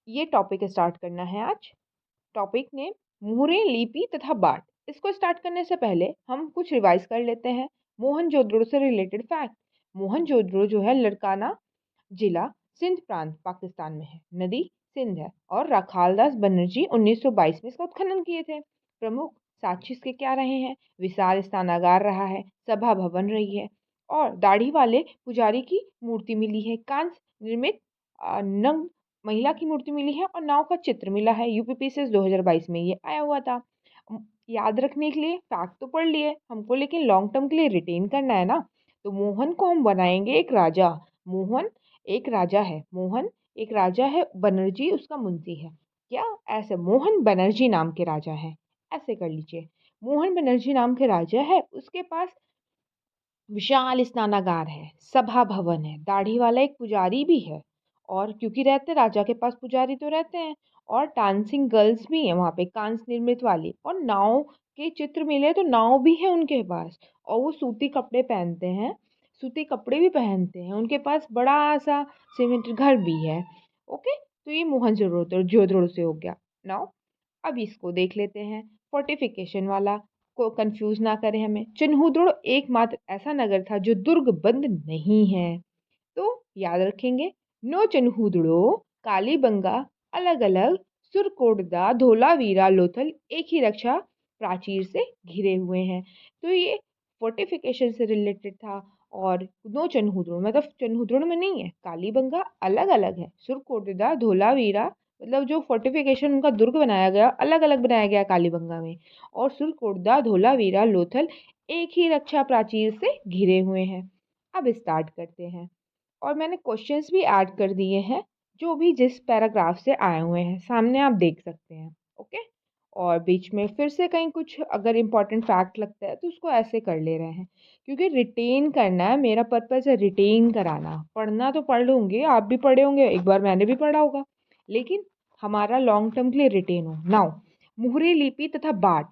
ये topic start करना है आज। टॉपिक ने मुहरें, लिपि तथा बाढ़। इसको स्टार्ट करने से पहले हम कुछ रिवाइज कर लेते हैं मोहनजोदड़ो से रिलेटेड फैक्ट। मोहनजोदड़ो जो है लड़काना जिला सिंध प्रांत पाकिस्तान में है। नदी सिंध है और राखालदास बनर्जी 1922 में इसका उत्खनन किए थे। प्रमुख साक्ष्य इसके क्या रहे हैं? विशाल स्नानागार रहा है, सभा भवन रही है और दाढ़ी वाले पुजारी की मूर्ति मिली है। कांस्य निर्मित नंग महिला की मूर्ति मिली है और नाव का चित्र मिला है। यूपीपीसीएस 2022 में ये आया हुआ था। याद रखने के लिए फैक्ट तो पढ़ लिए हमको, लेकिन लॉन्ग टर्म के लिए रिटेन करना है ना। तो मोहन को हम बनाएंगे एक राजा। मोहन एक राजा है। मोहन एक राजा है, बनर्जी उसका मुंशी है। क्या ऐसे मोहन बनर्जी नाम के राजा है? ऐसे कर लीजिए। मोहन बनर्जी नाम के राजा है, उसके पास विशाल स्नानागार है, सभा भवन है, दाढ़ी वाला एक पुजारी भी है। और क्योंकि रहते राजा के पास पुजारी तो रहते हैं, और डांसिंग गर्ल्स भी हैं वहाँ पे कांस्य निर्मित वाली, और नाव के चित्र मिले तो नाव भी है उनके पास। और वो सूती कपड़े पहनते हैं, सूती कपड़े भी पहनते हैं। उनके पास बड़ा सा सीमेंट घर भी है। ओके, तो ये मोहनजोदड़ो से हो गया। नाउ अब इसको देख लेते हैं, फोर्टिफिकेशन वाला। को कंफ्यूज ना करें हमें। चिन्हुद्रुड़ एकमात्र ऐसा नगर था जो दुर्ग बंद नहीं है। तो याद रखेंगे, नो चिन्हुद्रुड़ो, कालीबंगा, अलग अलग, सुरकोटदा, धोलावीरा, लोथल एक ही रक्षा प्राचीर से घिरे हुए हैं। तो ये फोर्टिफिकेशन से रिलेटेड था। और नो चिन्हुद्रुड़ मतलब चिन्हुद्रुड़ में नहीं है, कालीबंगा अलग अलग है, सुरकोटदा, धोलावीरा मतलब जो फोर्टिफिकेशन उनका दुर्ग बनाया गया अलग अलग बनाया गया कालीबंगा में। और सुरकोटदा, धोलावीरा, लोथल एक ही रक्षा प्राचीर से घिरे हुए हैं। अब स्टार्ट करते हैं। और मैंने क्वेश्चंस भी ऐड कर दिए हैं, जो भी जिस पैराग्राफ से आए हुए हैं सामने आप देख सकते हैं। ओके, और बीच में फिर से कहीं कुछ अगर इम्पोर्टेंट फैक्ट लगता है तो उसको ऐसे कर ले रहे हैं, क्योंकि रिटेन करना है। मेरा पर्पज़ है रिटेन कराना। पढ़ना तो पढ़ लूँगी, आप भी पढ़े होंगे, एक बार मैंने भी पढ़ा होगा, लेकिन हमारा लॉन्ग टर्म के लिए रिटेन हो। नाउ मुहरे, लिपि तथा बाढ़।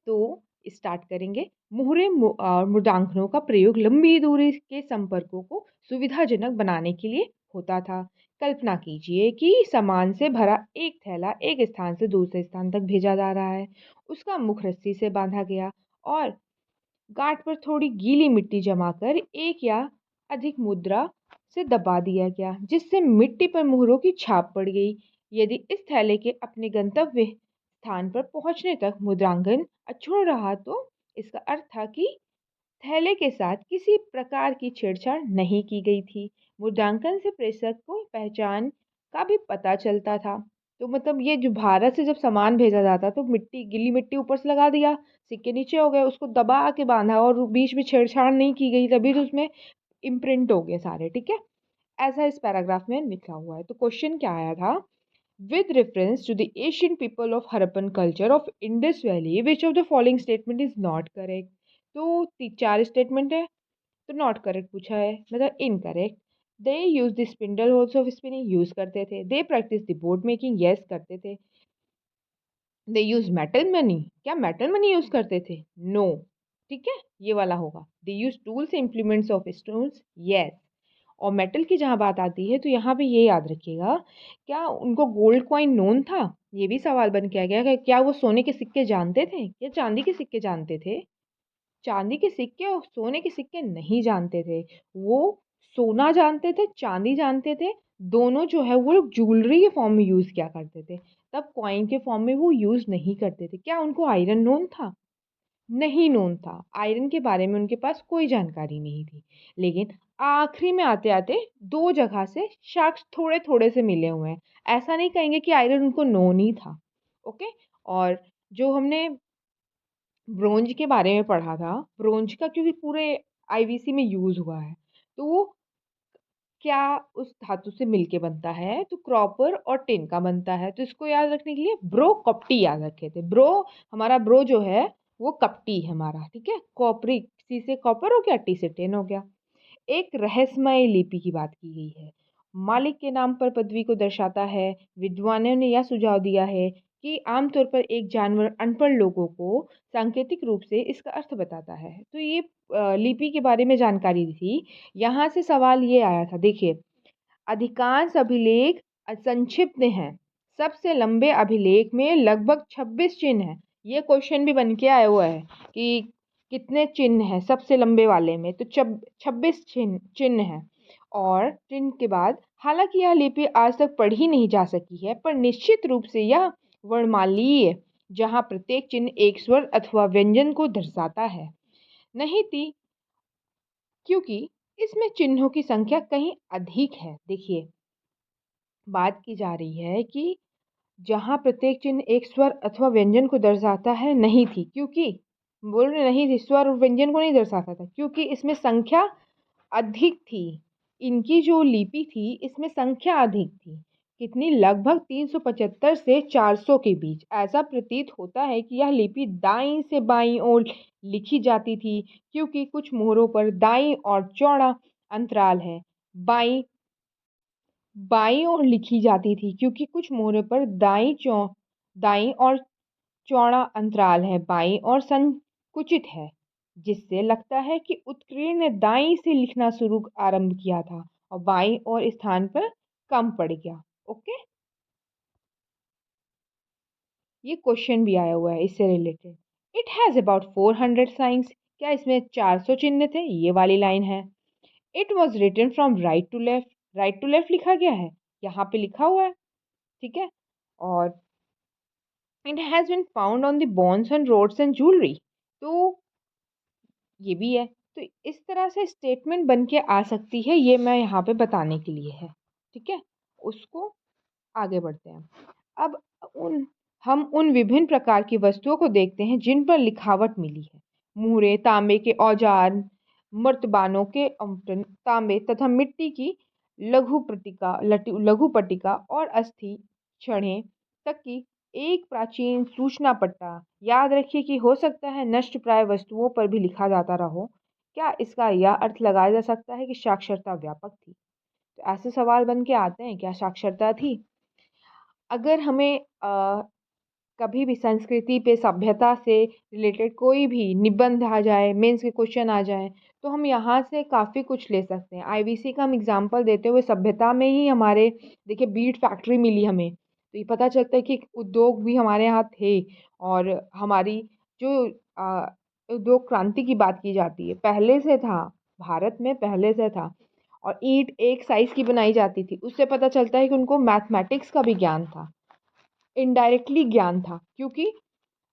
तो स्टार्ट करेंगे। मुहरे मुद्रांकनों का प्रयोग लंबी दूरी के संपर्कों को सुविधाजनक बनाने के लिए होता था। कल्पना कीजिए कि सामान से भरा एक थैला एक स्थान से दूसरे स्थान तक भेजा जा रहा है। उसका मुख रस्सी से बांधा गया और गांठ पर थोड़ी गीली मिट्टी जमाकर एक या अधिक मुद्रा से दबा दिया गया, जिससे मिट्टी पर मुहरों की छाप पड़ गई। यदि इस थैले के अपने गंतव्य स्थान पर पहुंचने तक मुद्रांकन अक्षुण्ण रहा तो इसका अर्थ था कि थैले के साथ किसी प्रकार की छेड़छाड़ नहीं की गई थी। मुद्रांकन से प्रेषक को पहचान का भी पता चलता था। तो मतलब ये जो भारत से जब सामान भेजा जाता तो मिट्टी, गीली मिट्टी ऊपर से लगा दिया, सिक्के नीचे हो गए, उसको दबा के बांधा और बीच में छेड़छाड़ नहीं की गई, तभी तो उसमें इम्प्रिंट हो गए सारे। ठीक है, ऐसा इस पैराग्राफ में लिखा हुआ है। तो क्वेश्चन क्या आया था? With reference to the ancient people of Harappan culture of Indus Valley, which of the following statement is not correct? तो चार स्टेटमेंट है, तो नॉट करेक्ट पूछा है, मतलब incorrect. They use the spindle holes of spinning, use करते थे। They practise the board making, yes करते थे। दे यूज मेटल मनी, क्या मेटल मनी यूज करते थे? नो। ठीक है, ये वाला होगा। They use tools implements of stones, yes. और मेटल की जहाँ बात आती है तो यहाँ पे ये याद रखिएगा, क्या उनको गोल्ड कॉइन नोन था? ये भी सवाल बन के आ गया कि क्या वो सोने के सिक्के जानते थे या चांदी के सिक्के जानते थे? चांदी के सिक्के और सोने के सिक्के नहीं जानते थे। वो सोना जानते थे, चांदी जानते थे। दोनों जो है वो लोग ज्वेलरी के फॉर्म में यूज़ किया करते थे, तब कॉइन के फॉर्म में वो यूज़ नहीं करते थे। क्या उनको आयरन नोन था? नहीं नोन था। आयरन के बारे में उनके पास कोई जानकारी नहीं थी। लेकिन आखिरी में आते-आते 2 जगह से साक्ष्य थोड़े-थोड़े से मिले हुए हैं। ऐसा नहीं कहेंगे कि आयरन उनको नोन ही था। ओके? और जो हमने ब्रोंज के बारे में पढ़ा था, ब्रोंज का क्योंकि पूरे आईवीसी में यूज़ हुआ है, तो वो क्या उस धातु से मिलके बनता है? तो कॉपर और टिन का बनता है। तो इसको याद रखने के लिए ब्रो कपटी याद रखे थे। ब्रो, हमारा ब्रो जो है वो कपटी है हमारा, ठीक है? कॉपरी, सी से कॉपर हो गया, टी से टिन हो गया। एक रहस्यमय लिपि की बात की गई है। मालिक के नाम पर पदवी को दर्शाता है। विद्वानों ने यह सुझाव दिया है कि आमतौर पर एक जानवर अनपढ़ लोगों को सांकेतिक रूप से इसका अर्थ बताता है। तो ये लिपि के बारे में जानकारी थी। यहाँ से सवाल ये आया था, देखिए, अधिकांश अभिलेख संक्षिप्त हैं। सबसे लंबे अभिलेख में लगभग 26 चिन्ह हैं। ये क्वेश्चन भी बन के आया हुआ है कि कितने चिन्ह हैं सबसे लंबे वाले में, तो 26 चिन्ह हैं। और चिन्ह के बाद हालांकि यह लिपि आज तक पढ़ी नहीं जा सकी है, पर निश्चित रूप से यह वर्णमालीय, जहाँ प्रत्येक चिन्ह एक स्वर अथवा व्यंजन को दर्शाता है, नहीं थी, क्योंकि इसमें चिन्हों की संख्या कहीं अधिक है। देखिए, बात की जा रही है कि जहाँ प्रत्येक चिन्ह एक स्वर अथवा व्यंजन को दर्शाता है, नहीं थी, क्योंकि बोल रहे नहीं थी, स्वर और व्यंजन को नहीं दर्शाता था, क्योंकि इसमें संख्या अधिक थी। इनकी जो लिपि थी इसमें संख्या अधिक थी। कितनी? लगभग 375 से 400 के बीच। ऐसा प्रतीत होता है कि यह लिपि दाईं से बाईं ओर लिखी जाती थी, क्योंकि कुछ मोहरों पर दाईं और चौड़ा अंतराल है। बाईं बाईं ओर लिखी जाती थी, क्योंकि कुछ मोहरों पर दाईं और चौड़ा अंतराल है, बाईं और संकुचित है, जिससे लगता है कि उत्कीर्ण ने दाईं से लिखना शुरू आरंभ किया था और बाईं और स्थान पर कम पड़ गया। ओके, ये क्वेश्चन भी आया हुआ है इससे related. It has about 400 signs. क्या इसमें 400 चिन्ह थे? ये वाली लाइन है। It was written from right to left. Right to left लिखा गया है, यहाँ पे लिखा हुआ है, ठीक है। और it has been found on the bones and rods and jewellery, तो ये भी है। तो इस तरह से स्टेटमेंट बन के आ सकती है, ये मैं यहाँ पे बताने के लिए है, ठीक है। उसको आगे बढ़ते हैं। अब उन हम उन विभिन्न प्रकार की वस्तुओं को देखते हैं जिन पर लिखावट मिली है। मुहरे, तांबे के औजार, मर्तबानों के अवटन, तांबे तथा मिट्टी की लघु पट्टिका और अस्थि छड़ें तक की एक प्राचीन सूचना पट्टा। याद रखिए कि हो सकता है नष्ट प्राय वस्तुओं पर भी लिखा जाता रहो। क्या इसका यह अर्थ लगाया जा सकता है कि साक्षरता व्यापक थी? तो ऐसे सवाल बन के आते हैं, क्या साक्षरता थी? अगर हमें कभी भी संस्कृति पे, सभ्यता से रिलेटेड कोई भी निबंध आ जाए, मेंस के क्वेश्चन आ जाए, तो हम यहाँ से काफ़ी कुछ ले सकते हैं। आईवीसी का हम एग्जांपल देते हुए सभ्यता में ही हमारे, देखिए, बीट फैक्ट्री मिली हमें, तो ये पता चलता है कि उद्योग भी हमारे यहाँ थे। और हमारी जो उद्योग क्रांति की बात की जाती है, पहले से था, भारत में पहले से था। और ईंट एक साइज़ की बनाई जाती थी, उससे पता चलता है कि उनको मैथमेटिक्स का भी ज्ञान था, इनडायरेक्टली ज्ञान था। क्योंकि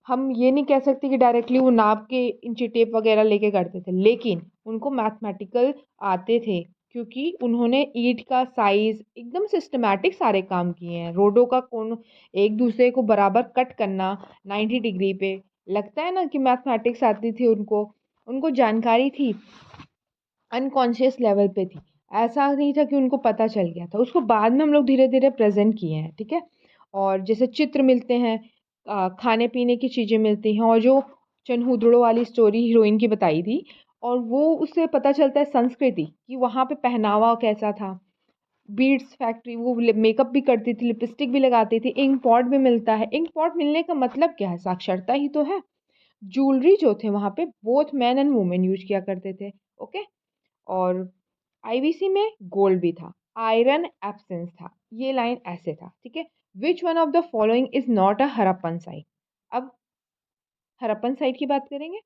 हम ये नहीं कह सकते कि डायरेक्टली वो नाप के इंची टेप वगैरह लेके करते थे, लेकिन उनको मैथमेटिकल आते थे, क्योंकि उन्होंने ईंट का साइज एकदम सिस्टमैटिक सारे काम किए हैं। रोडों का कोण एक दूसरे को बराबर कट करना 90 डिग्री पे, लगता है ना कि मैथमेटिक्स आती थी उनको, उनको जानकारी थी, अनकॉन्शियस लेवल पे थी। ऐसा नहीं था कि उनको पता चल गया था, उसको बाद में हम लोग धीरे धीरे प्रेजेंट किए हैं, ठीक है। और जैसे चित्र मिलते हैं, खाने पीने की चीज़ें मिलती हैं, और जो चनहूदड़ों वाली स्टोरी हीरोइन की बताई थी, और वो उससे पता चलता है संस्कृति कि वहाँ पे पहनावा कैसा था। बीड्स फैक्ट्री, वो मेकअप भी करती थी, लिपस्टिक भी लगाती थी। इंक पॉट भी मिलता है। इंक पॉट मिलने का मतलब क्या है? साक्षरता ही तो है। ज्वेलरी जो थे वहाँ पे both man and women use किया करते थे। ओके। और आईवीसी में गोल्ड भी था, आयरन एब्सेंस था। ये लाइन ऐसे था, ठीक है। Which one of the following is not a Harappan site? अब हरप्पन साइट की बात करेंगे।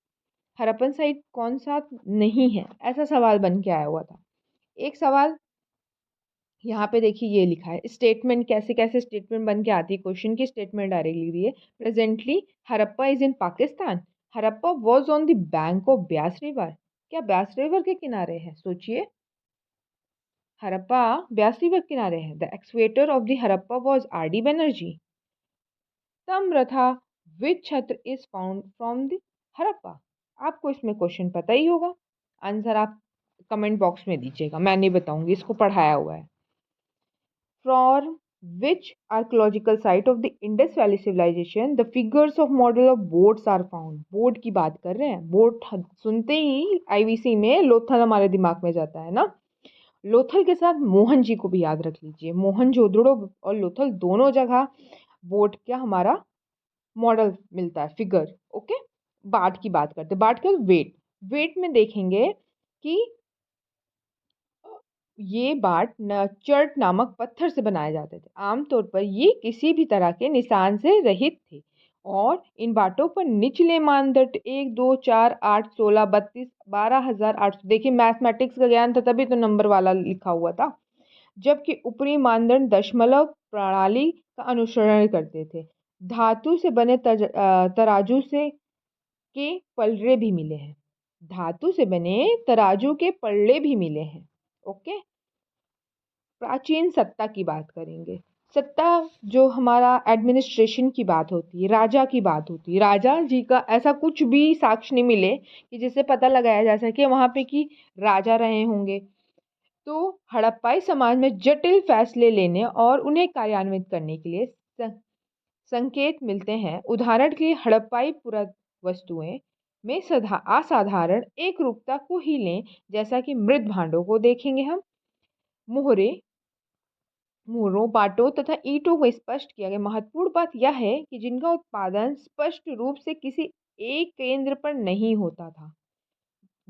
हरप्पन साइट कौन सा नहीं है, ऐसा सवाल बन के आया हुआ था। एक सवाल यहाँ पे देखिए, ये लिखा है स्टेटमेंट, कैसे कैसे स्टेटमेंट बन के आती है। क्वेश्चन की स्टेटमेंट डायरेक्टली दी है। Presently Harappa is in Pakistan. Harappa was on the bank of Beas river. क्या ब्यास रिवर के किनारे है? सोचिए, हरप्पा ब्यास रिवर किनारे है। The excavator of the Harappa was R D Banerjee. तम्रथा विच छत्र is found from the Harappa. आपको इसमें क्वेश्चन पता ही होगा, आंसर आप कमेंट बॉक्स में दीजिएगा, मैं नहीं बताऊंगी, इसको पढ़ाया हुआ है। For which archaeological site of the Indus Valley Civilization the figures of model of boats are found? Boat की बात कर रहे हैं। बोट सुनते ही आईवीसी में लोथल हमारे दिमाग में जाता है ना। लोथल के साथ मोहन जी को भी याद रख लीजिए। मोहनजोदड़ो और लोथल दोनों जगह बोट का हमारा मॉडल मिलता है, फिगर। ओके। बाट की बात करते हैं। बाट का वेट, वेट में देखेंगे कि ये बाट चर्ट नामक पत्थर से बनाए जाते थे। आमतौर पर ये किसी भी तरह के निशान से रहित थे और इन बाटों पर निचले मानदंड 1, 2, 4, 8, 16, 32, 12,800, देखिए मैथमेटिक्स का ज्ञान था तभी तो नंबर वाला लिखा हुआ था। जबकि ऊपरी मानदंड दशमलव प्रणाली का अनुसरण करते थे। धातु से बने तराजू से के पलड़े भी मिले हैं। धातु से बने तराजू के पलड़े भी मिले हैं। ओके। प्राचीन सत्ता की बात करेंगे। सत्ता जो हमारा एडमिनिस्ट्रेशन की बात होती है, राजा की बात होती है, राजा जी का ऐसा कुछ भी साक्ष्य नहीं मिले कि जिससे पता लगाया जा सके वहां पे कि राजा रहे होंगे। तो हड़प्पाई समाज में जटिल फैसले लेने और उन्हें कार्यान्वित करने के लिए संकेत मिलते हैं। उदाहरण के लिए हड़प्पाई पुरावस्तुएं में असाधारण एक रूपता को ही लें, जैसा कि मृत भांडों को देखेंगे हम। मोहरे मोहरों, पाटों तथा ईंटों को स्पष्ट किया गया। महत्वपूर्ण बात यह है कि जिनका उत्पादन स्पष्ट रूप से किसी एक केंद्र पर नहीं होता था।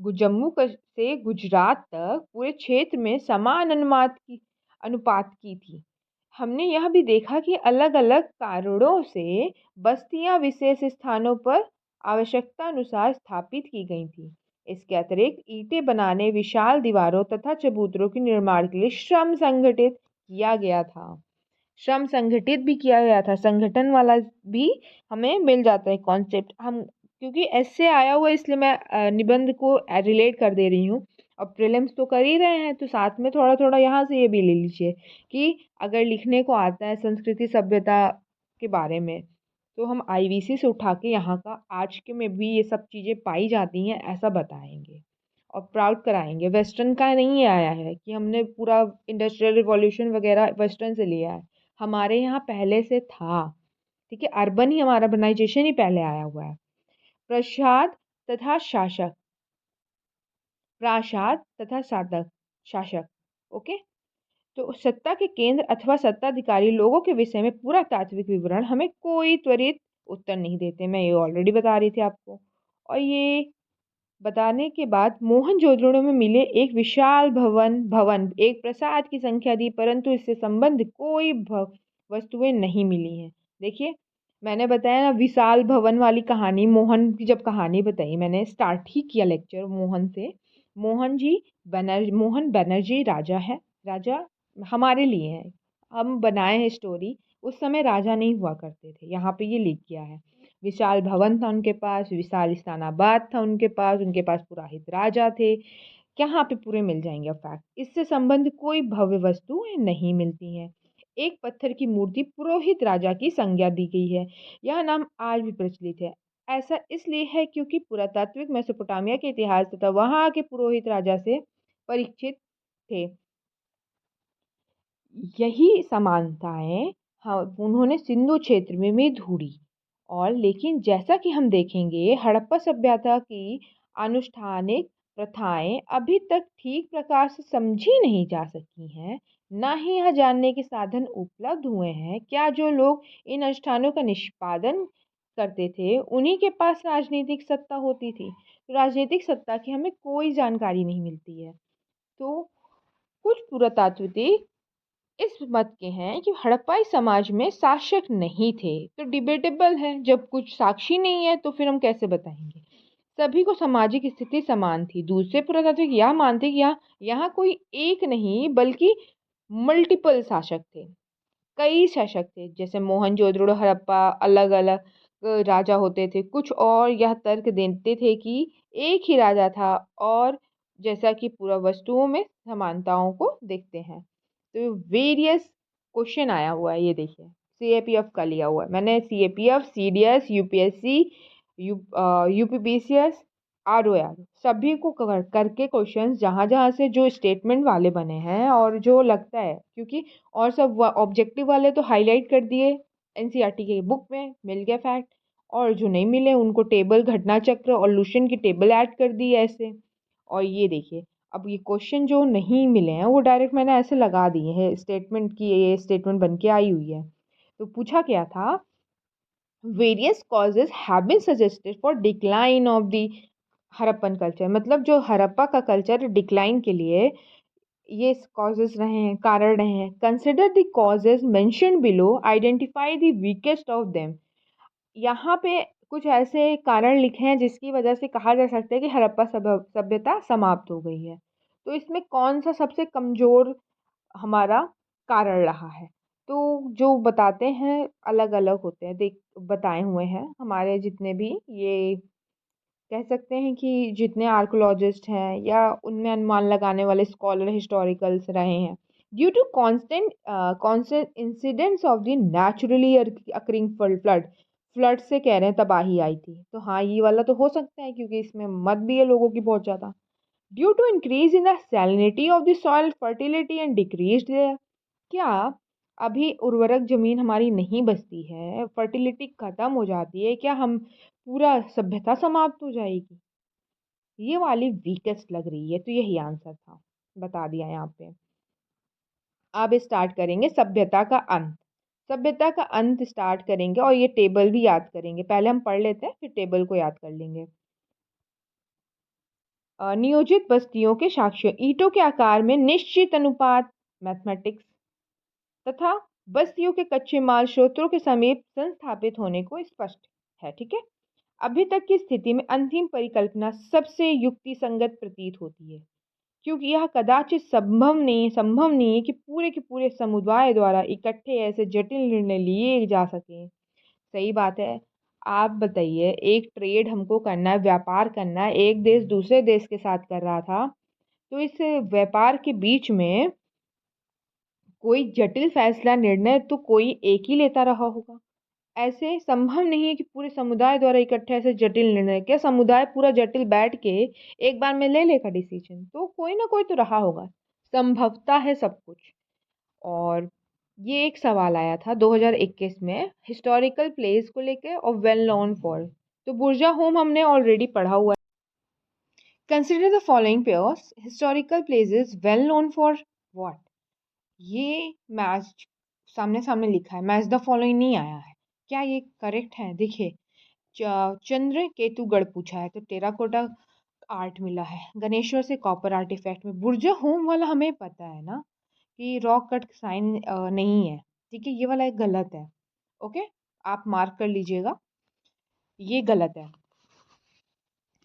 से गुजरात तक पूरे क्षेत्र में समान अनुपात की थी। हमने यह भी देखा कि अलग अलग कारणों से बस्तियां विशेष स्थानों पर आवश्यकता अनुसार स्थापित की गई थी। इसके अतिरिक्त ईंटें बनाने, विशाल दीवारों तथा चबूतरों के निर्माण के लिए श्रम संगठित किया गया था। श्रम संगठित भी किया गया था, संगठन वाला भी हमें मिल जाता है कॉन्सेप्ट। हम क्योंकि ऐसे आया हुआ इसलिए मैं निबंध को रिलेट कर दे रही हूँ। अब प्रीलिम्स तो कर ही रहे हैं तो साथ में थोड़ा थोड़ा यहाँ से ये भी ले लीजिए कि अगर लिखने को आता है संस्कृति सभ्यता के बारे में तो हम आईवीसी से उठा के यहाँ का आज के में भी ये सब चीज़ें पाई जाती हैं ऐसा बताएंगे और प्राउड कराएंगे। वेस्टर्न का नहीं आया है कि हमने पूरा इंडस्ट्रियल रिवॉल्यूशन वगैरह वेस्टर्न से लिया है, हमारे यहाँ पहले से था। ठीक है, अर्बन ही हमारा अर्बनाइजेशन ही पहले आया हुआ है। प्रसाद तथा शासक, प्रासाद तथा साधक शासक। ओके। तो सत्ता के केंद्र अथवा सत्ताधिकारी लोगों के विषय में पूरा तात्विक विवरण हमें कोई त्वरित उत्तर नहीं देते। मैं ये ऑलरेडी बता रही थी आपको। और ये बताने के बाद मोहनजोदड़ो में मिले एक विशाल भवन एक प्रसाद की संख्या दी, परंतु इससे संबंध कोई वस्तुएं नहीं मिली हैं। देखिए मैंने बताया ना विशाल भवन वाली कहानी, मोहन की जब कहानी बताई मैंने स्टार्ट ही किया लेक्चर मोहन से। मोहन बनर्जी राजा है, राजा हमारे लिए है, हम बनाए हैं स्टोरी। उस समय राजा नहीं हुआ करते थे, यहाँ पे ये लिख गया है। विशाल भवन था उनके पास, विशाल स्थानाबाद था उनके पास पुरोहित राजा थे। यहाँ पे पूरे मिल जाएंगे फैक्ट। इससे संबंध कोई भव्य वस्तु नहीं मिलती है। एक पत्थर की मूर्ति पुरोहित राजा की संज्ञा दी गई है। यह नाम आज भी प्रचलित है। ऐसा इसलिए है क्योंकि पुरातात्विक मेसोपोटामिया के इतिहास तथा वहां के पुरोहित राजा से परिचित थे। यही समानताएं उन्होंने सिंधु क्षेत्र में भी ढूंढी। और लेकिन जैसा कि हम देखेंगे हड़प्पा सभ्यता की अनुष्ठानिक प्रथाएं अभी तक ठीक प्रकार से समझी नहीं जा सकी हैं। न ही यह जानने के साधन उपलब्ध हुए हैं क्या जो लोग इन अनुष्ठानों का निष्पादन करते थे उन्हीं के पास राजनीतिक सत्ता होती थी। तो राजनीतिक सत्ता की हमें कोई जानकारी नहीं मिलती है। तो कुछ पुरातात्विक इस मत के हैं कि हड़प्पाई समाज में शासक नहीं थे। तो डिबेटेबल है, जब कुछ साक्षी नहीं है तो फिर हम कैसे बताएंगे। सभी को सामाजिक स्थिति समान थी। दूसरे पुरातात्विक यह मानते कि यहाँ कोई एक नहीं बल्कि मल्टीपल शासक थे, कई शासक थे। जैसे मोहनजोदड़ो हड़प्पा अलग अलग राजा होते थे। कुछ और यह तर्क देते थे कि एक ही राजा था और जैसा कि पूरा वस्तुओं में समानताओं को देखते हैं। तो वेरियस क्वेश्चन आया हुआ है, ये देखिए सीएपीएफ का लिया हुआ है मैंने। CAPF, CDS, UPSC, UPPCS, ROR सभी को कवर करके क्वेश्चंस जहाँ जहाँ से जो स्टेटमेंट वाले बने हैं और जो लगता है क्योंकि और सब ऑब्जेक्टिव वाले तो हाईलाइट कर दिए एनसीईआरटी के बुक में मिल गया फैक्ट, और जो नहीं मिले उनको टेबल घटना चक्र और लुशन की टेबल ऐड कर दी ऐसे। और ये देखिए अब ये क्वेश्चन जो नहीं मिले हैं वो डायरेक्ट मैंने ऐसे लगा दिए हैं स्टेटमेंट की, ये स्टेटमेंट बन के आई हुई है। तो पूछा क्या था, various causes have been suggested for decline of the Harappan culture. मतलब जो हड़प्पा का कल्चर डिक्लाइन के लिए ये कॉजेज रहे हैं, कारण रहे हैं। Consider the causes mentioned below, identify the weakest of them. यहाँ पे कुछ ऐसे कारण लिखे हैं जिसकी वजह से कहा जा सकता है कि हड़प्पा सभ्यता समाप्त हो गई है। तो इसमें कौन सा सबसे कमज़ोर हमारा कारण रहा है? तो जो बताते हैं अलग अलग होते हैं, देख बताए हुए हैं हमारे जितने भी ये कह सकते हैं कि जितने आर्कोलॉजिस्ट हैं या उनमें अनुमान लगाने वाले स्कॉलर हिस्टोरिकल्स रहे हैं। Due to constant incidents of the naturally occurring flood, flood से कह रहे हैं तबाही आई थी। तो हाँ, ये वाला तो हो सकता है क्योंकि इसमें मत भी है लोगों की बहुत ज़्यादा। Due to increase in the salinity of the soil fertility and decrease, क्या अभी उर्वरक ज़मीन हमारी नहीं बचती है, फर्टिलिटी ख़त्म हो जाती है, क्या हम पूरा सभ्यता समाप्त हो जाएगी? ये वाली वीकेस्ट लग रही है, तो यही आंसर था, बता दिया यहाँ पे। अब स्टार्ट करेंगे सभ्यता का अंत। सभ्यता का अंत स्टार्ट करेंगे और ये टेबल भी याद करेंगे। पहले हम पढ़ लेते हैं, फिर टेबल को याद कर लेंगे। नियोजित बस्तियों के साक्ष्य, ईंटों के आकार में निश्चित अनुपात, मैथमेटिक्स, तथा बस्तियों के कच्चे माल स्रोतों के समीप संस्थापित होने को स्पष्ट है। ठीक है, अभी तक की स्थिति में अंतिम परिकल्पना सबसे युक्तिसंगत प्रतीत होती है, क्योंकि यह कदाचित संभव नहीं है कि पूरे के पूरे समुदाय द्वारा इकट्ठे ऐसे जटिल निर्णय लिए जा सकें। सही बात है। आप बताइए, एक ट्रेड हमको करना है, व्यापार करना है, एक देश दूसरे देश के साथ कर रहा था, तो इस व्यापार के बीच में कोई जटिल फैसला निर्णय तो कोई एक ही लेता रहा होगा। ऐसे संभव नहीं है कि पूरे समुदाय द्वारा इकट्ठे ऐसे जटिल निर्णय, क्या समुदाय पूरा जटिल बैठ के एक बार में ले लेगा डिसीजन? तो कोई ना कोई तो रहा होगा, संभवता है सब कुछ। और ये एक सवाल आया था 2021 में हिस्टोरिकल प्लेस को लेके और वेल नोन फॉर। तो बुर्जा होम हमने ऑलरेडी पढ़ा हुआ है। Consider the following pairs, historical places well known for what. ये मैच सामने सामने लिखा है, मैच द फॉलोइंग नहीं आया है। क्या ये करेक्ट है? देखिए, चंद्र केतुगढ़ पूछा है तो टेराकोटा आर्ट मिला है। गणेश्वर से कॉपर आर्टिफैक्ट में बुर्जा होम वाला हमें पता है ना कि रॉक कट साइन नहीं है। ठीक है, ये वाला एक गलत है। ओके, आप मार्क कर लीजिएगा, ये गलत है।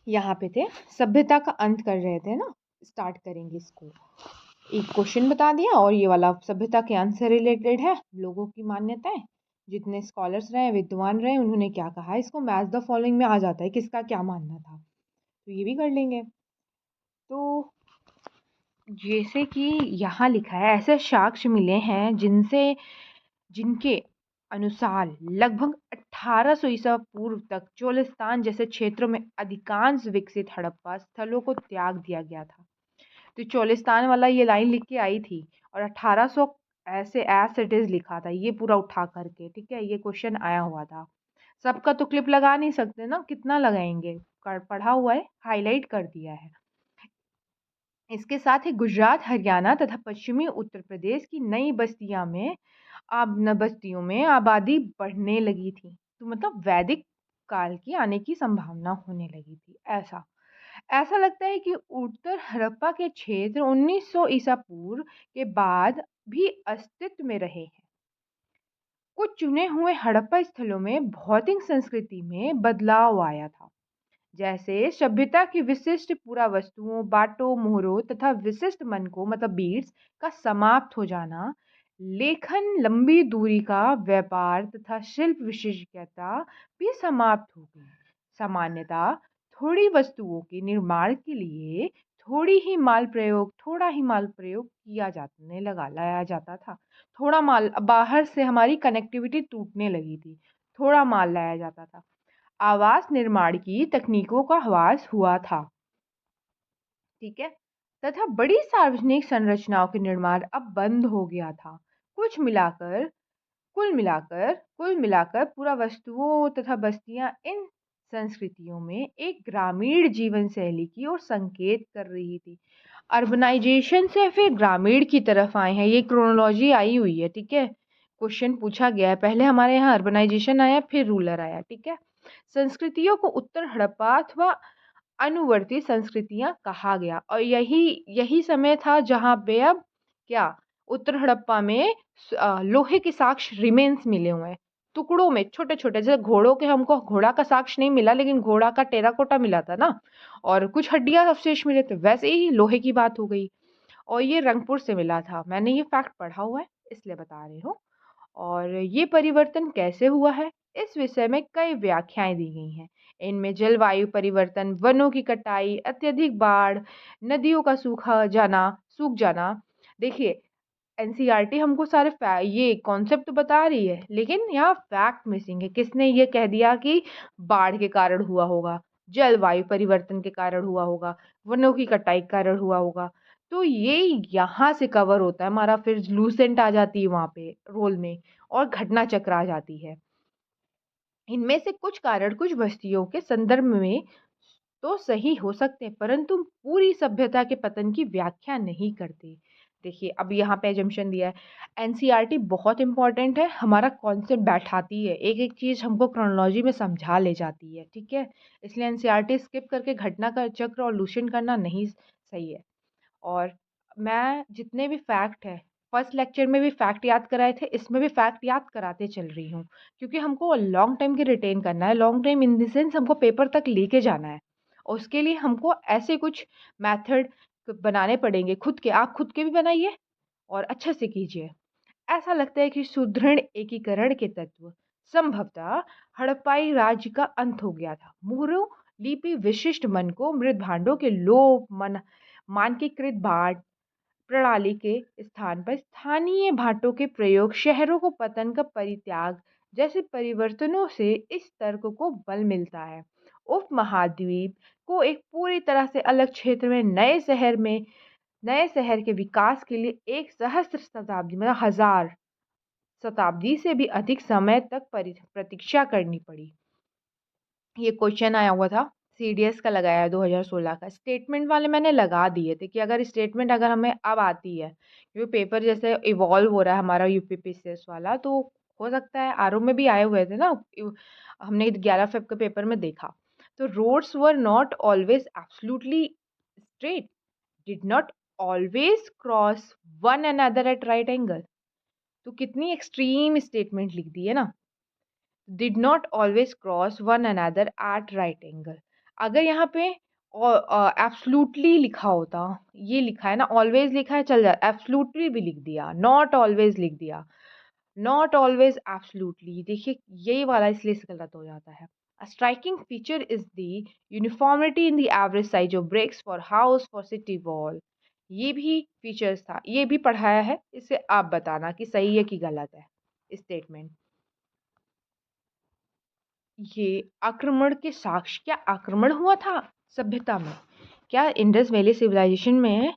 यहाँ पे थे, सभ्यता का अंत कर रहे थे ना, स्टार्ट करेंगे इसको। एक क्वेश्चन बता दिया और ये वाला सभ्यता के अंत से रिलेटेड है। लोगों की मान्यताएं, जितने स्कॉलर्स रहे, विद्वान रहे, उन्होंने क्या कहा, इसको मैच द फॉलोइंग में आ जाता है, किसका क्या मानना था। तो ये भी कर लेंगे। तो जैसे कि यहाँ लिखा है, ऐसे साक्ष्य मिले हैं जिनके अनुसार लगभग 1800 ईसा पूर्व तक चोलिस्तान जैसे क्षेत्रों में अधिकांश विकसित हड़प्पा स्थलों को त्याग दिया गया था। तो चोलिस्तान वाला ये लाइन लिख के आई थी और 1800 ऐसे एज इट इज लिखा था, ये पूरा उठा करके। ठीक है, ये क्वेश्चन आया हुआ था। सबका तो क्लिप लगा नहीं सकते ना, कितना लगाएंगे, पढ़ा हुआ है, हाईलाइट कर दिया है। इसके साथ ही गुजरात, हरियाणा तथा पश्चिमी उत्तर प्रदेश की नई बस्तियों में आबादी बढ़ने लगी थी। तो मतलब वैदिक काल की आने की संभावना होने लगी थी। ऐसा ऐसा लगता है कि उत्तर हड़प्पा के क्षेत्र 1900 ईसा पूर्व के बाद भी अस्तित्व में रहे हैं। कुछ चुने हुए हड़प्पा स्थलों में भौतिक संस्कृति में बदलाव आया था, जैसे सभ्यता की विशिष्ट पुरा वस्तुओं, बाटों, मोहरों तथा विशिष्ट मनकों मतलब बीड्स का समाप्त हो जाना, लेखन, लंबी दूरी का व्यापार तथा शिल्प विशेषज्ञता भी समाप्त हो गई। सामान्यतः थोड़ी वस्तुओं के निर्माण के लिए थोड़ा ही माल प्रयोग किया जाने लगा लाया जाता था। थोड़ा माल, बाहर से हमारी कनेक्टिविटी टूटने लगी थी, थोड़ा माल लाया जाता था। आवास निर्माण की तकनीकों का ह्रास हुआ था। ठीक है, तथा बड़ी सार्वजनिक संरचनाओं के निर्माण अब बंद हो गया था। कुछ मिलाकर कुल मिलाकर पूरा वस्तुओं तथा बस्तियां इन संस्कृतियों में एक ग्रामीण जीवन शैली की ओर संकेत कर रही थी। अर्बनाइजेशन से फिर ग्रामीण की तरफ आए हैं, ये क्रोनोलॉजी आई हुई है। ठीक है, क्वेश्चन पूछा गया है, पहले हमारे यहाँ अर्बनाइजेशन आया, फिर रूलर आया। ठीक है, संस्कृतियों को उत्तर हड़प्पा अथवा अनुवर्ती संस्कृतियां कहा गया। और यही समय था जहाँ पे अब क्या उत्तर हड़प्पा में लोहे के साक्ष्य रिमेन्स मिले हुए हैं, टुकड़ों में छोटे छोटे। जैसे घोड़ों के, हमको घोड़ा का साक्ष्य नहीं मिला लेकिन घोड़ा का टेराकोटा मिला था ना, और कुछ हड्डियां अवशेष मिले थे, वैसे ही लोहे की बात हो गई। और ये रंगपुर से मिला था, मैंने ये फैक्ट पढ़ा हुआ है इसलिए बता रही हूँ। और ये परिवर्तन कैसे हुआ है, इस विषय में कई व्याख्याएं दी गई हैं। इनमें जलवायु परिवर्तन, वनों की कटाई, अत्यधिक बाढ़, नदियों का सूख जाना। देखिए, एनसीईआरटी हमको सारे ये कॉन्सेप्ट तो बता रही है, लेकिन यहाँ फैक्ट मिसिंग है। किसने ये कह दिया कि बाढ़ के कारण हुआ होगा, जलवायु परिवर्तन के कारण हुआ होगा, वनों की कटाई के कारण हुआ होगा। तो ये यहाँ से कवर होता है हमारा, फिर लूसेंट आ जाती है वहाँ पे रोल में, और घटना चक्र आ जाती है। इनमें से कुछ कारण कुछ बस्तियों के संदर्भ में तो सही हो सकते हैं, परंतु पूरी सभ्यता के पतन की व्याख्या नहीं करते। देखिए, अब यहाँ पे एजम्पशन दिया है। एनसीईआरटी बहुत इंपॉर्टेंट है, हमारा कॉन्सेप्ट बैठाती है, एक एक चीज़ हमको क्रोनोलॉजी में समझा ले जाती है, ठीक है। इसलिए एनसीईआरटी स्किप करके घटना का चक्र और लूसेंट करना नहीं सही है। और मैं जितने भी फैक्ट है, फर्स्ट लेक्चर में भी फैक्ट याद कराए थे, इसमें भी फैक्ट याद कराते चल रही हूँ, क्योंकि हमको लॉन्ग टाइम के रिटेन करना है। Long time in the sense हमको पेपर तक लेके जाना है, और उसके लिए हमको ऐसे कुछ मेथड बनाने पड़ेंगे खुद के। आप खुद के भी बनाइए और अच्छे से कीजिए। ऐसा लगता है कि सुदृढ़ एकीकरण के तत्व संभवतः हड़प्पाई राज्य का अंत हो गया था। मुहरों लिपि विशिष्ट मन को मृद भांडों के लोप, मानकीकृत भाट प्रणाली के स्थान पर स्थानीय भाटों के प्रयोग, शहरों को पतन का परित्याग जैसे परिवर्तनों से इस तर्क को बल मिलता है। उपमहाद्वीप को एक पूरी तरह से अलग क्षेत्र में नए शहर के विकास के लिए एक सहस्त्र शताब्दी, मतलब 1000 शताब्दी से भी अधिक समय तक प्रतीक्षा करनी पड़ी। ये क्वेश्चन आया हुआ था, सीडीएस का लगाया है 2016 का। स्टेटमेंट वाले मैंने लगा दिए थे कि अगर स्टेटमेंट अगर हमें अब आती है, क्योंकि पेपर जैसे इवॉल्व हो रहा है हमारा यूपीपीसीएस वाला, तो हो सकता है आरओ में भी आए हुए थे ना, हमने 11 फेब के पेपर में देखा। तो roads were not always absolutely straight, did not always cross one another at right angle. तो कितनी एक्सट्रीम स्टेटमेंट लिख दी है ना, did not always cross one another at right angle। अगर यहाँ पे एब्सोल्युटली लिखा होता, ये लिखा है ना, ऑलवेज लिखा है चल जाता, एब्सोल्युटली भी लिख दिया, नॉट ऑलवेज लिख दिया, नॉट ऑलवेज एब्सोल्युटली, देखिए यही वाला इसलिए गलत हो जाता है। A striking feature is the uniformity in the average size of bricks for house for city wall। ये भी फीचर्स था, ये भी पढ़ाया है, इसे आप बताना कि सही है कि गलत है स्टेटमेंट। ये आक्रमण के साक्ष्य, क्या आक्रमण हुआ था सभ्यता में? क्या इंडस वैली सिविलाइजेशन में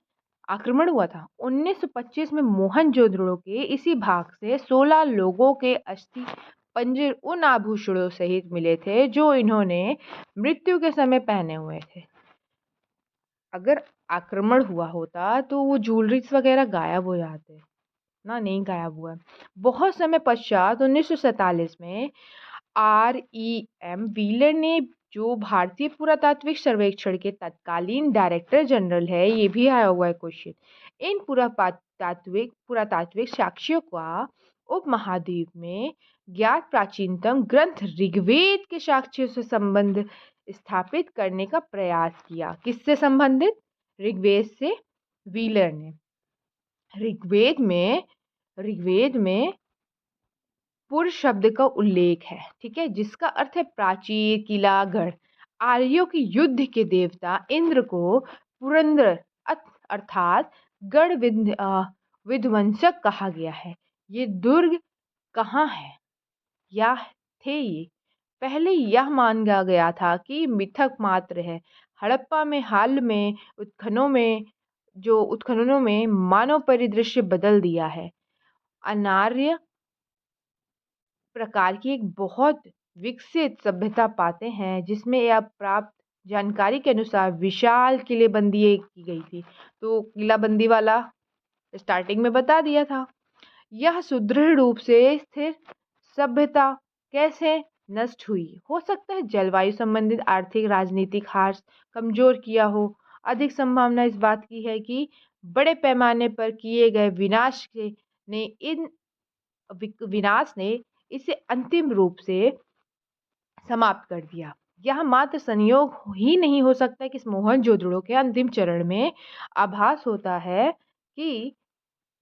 आक्रमण हुआ था? 1925 में मोहनजोदड़ो के इसी भाग से 16 लोगों के अस्थि पंजर उन आभूषणों सहित मिले थे जो इन्होंने मृत्यु के समय पहने हुए थे। अगर आक्रमण हुआ होता तो वो ज्वेलरीज वगैरह गायब हो जाते ना, नहीं गायब हुआ। बहुत समय पश्चात 1947 में REM व्हीलर ने, जो भारतीय पुरातात्विक सर्वेक्षण के तत्कालीन डायरेक्टर जनरल है, ये भी आया हुआ है क्वेश्चन, इन पुरातात्विक साक्ष्यों का उपमहाद्वीप में ज्ञात प्राचीनतम ग्रंथ ऋग्वेद के साक्ष्यों से संबंध स्थापित करने का प्रयास किया। किससे संबंधित? ऋग्वेद से। व्हीलर ने ऋग्वेद में पुर शब्द का उल्लेख है, ठीक है, जिसका अर्थ है प्राचीर, किला, गढ़। आर्यों की युद्ध के देवता इंद्र को पुरंदर अर्थात गढ़ विध्वंसक कहा गया है। ये दुर्ग कहाँ है या थे? ये पहले यह माना गया था कि मिथक मात्र है। हड़प्पा में हाल में उत्खननों में मानव परिदृश्य बदल दिया है। अनार्य प्रकार की एक बहुत विकसित सभ्यता पाते हैं, जिसमें अब प्राप्त जानकारी के अनुसार विशाल किलेबंदी की गई थी। तो किलाबंदी वाला स्टार्टिंग में बता दिया था। यह सुदृढ़ रूप से स्थिर सभ्यता कैसे नष्ट हुई। हो सकता है जलवायु संबंधित आर्थिक राजनीतिक हार कमजोर किया हो। अधिक संभावना इस बात की है कि बड़े पैमाने पर किए गए ने इन विनाश ने इसे अंतिम रूप से समाप्त कर दिया। यह मात्र संयोग ही नहीं हो सकता कि इस मोहनजोदड़ो के अंतिम चरण में आभास होता है कि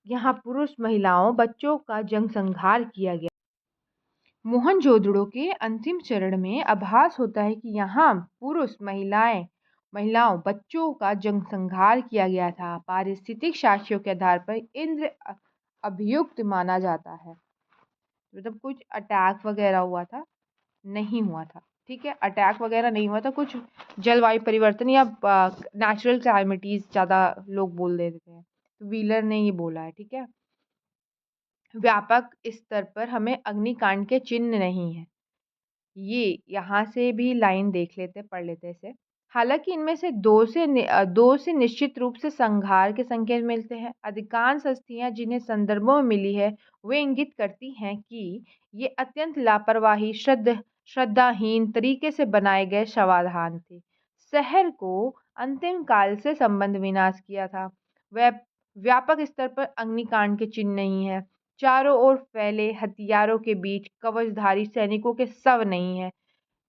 यहाँ पुरुष महिलाओं बच्चों का जनसंहार किया गया। मोहनजोदड़ो के अंतिम चरण में आभास होता है कि यहाँ पुरुष महिलाओं बच्चों का जनसंहार किया गया था। पारिस्थितिक साक्ष्यों के आधार पर इंद्र अभियुक्त माना जाता है। मतलब कुछ अटैक वगैरह हुआ था, नहीं हुआ था। ठीक है, अटैक वगैरह नहीं हुआ था, कुछ जलवायु परिवर्तन या नेचुरल कैलामिटीज ज़्यादा लोग बोल देते हैं, तो व्हीलर ने ये बोला है। ठीक है, व्यापक स्तर पर हमें अग्निकांड के चिन्ह नहीं है। ये यहाँ से भी लाइन देख लेते, पढ़ लेते इसे। हालांकि इनमें से दो से निश्चित रूप से संहार के संकेत मिलते हैं। अधिकांश अस्थियां जिन्हें संदर्भों में मिली है वे इंगित करती हैं कि ये अत्यंत लापरवाही श्रद्धाहीन तरीके से बनाए गए शवाधान थे। शहर को अंतिम काल से संबंध विनाश किया था। वह व्यापक स्तर पर अग्निकांड के चिन्ह नहीं है। चारों ओर फैले हथियारों के बीच कवचधारी सैनिकों के शव नहीं है।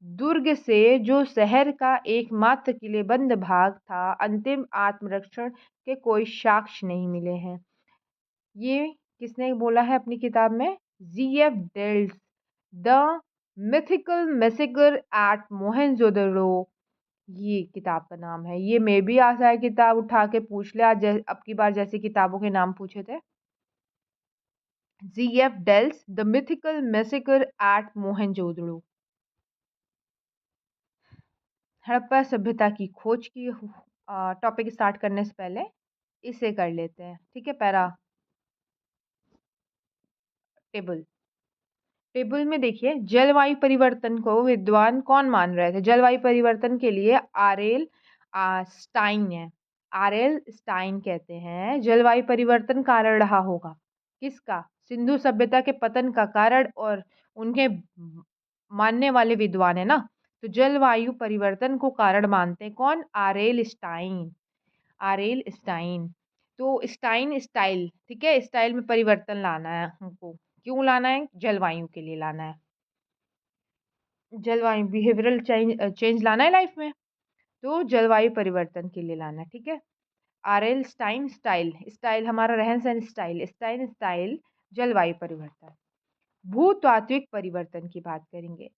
दुर्ग से जो शहर का एकमात्र किलेबंद भाग था, अंतिम आत्मरक्षण के कोई साक्ष्य नहीं मिले हैं। ये किसने बोला है अपनी किताब में? G F Dales, the mythical massacre at Mohenjodaro, ये किताब का नाम है। ये मैं भी आशा है किताब उठा के पूछ ले, आज अब की बार जैसे किताबों के नाम पूछे थे। G F Dales, the mythical massacre at Mohenjodaro. Harappa सभ्यता की खोज की टॉपिक स्टार्ट करने से पहले इसे कर लेते हैं। ठीक है, पैरा टेबल। टेबल में देखिए, जलवायु परिवर्तन को विद्वान कौन मान रहे थे? जलवायु परिवर्तन के लिए आरएल स्टाइन है। आरएल स्टाइन कहते हैं जलवायु परिवर्तन कारण रहा होगा। किसका? सिंधु सभ्यता के पतन का कारण, और उनके मानने वाले विद्वान है ना, तो जलवायु परिवर्तन को कारण मानते हैं कौन? RL Stein. RL Stein. तो स्टाइन स्टाइल, ठीक है, स्टाइल में परिवर्तन लाना है हमको। क्यों लाना है? जलवायु के लिए लाना है। जलवायु बिहेवियरल चेंज लाना है लाइफ में, तो जलवायु परिवर्तन के लिए लाना है। ठीक है, आरएल स्टाइन स्टाइल, स्टाइल हमारा रहन सहन स्टाइल, स्टाइन स्टाइल जलवायु परिवर्तन। भूतात्विक परिवर्तन की बात करेंगे,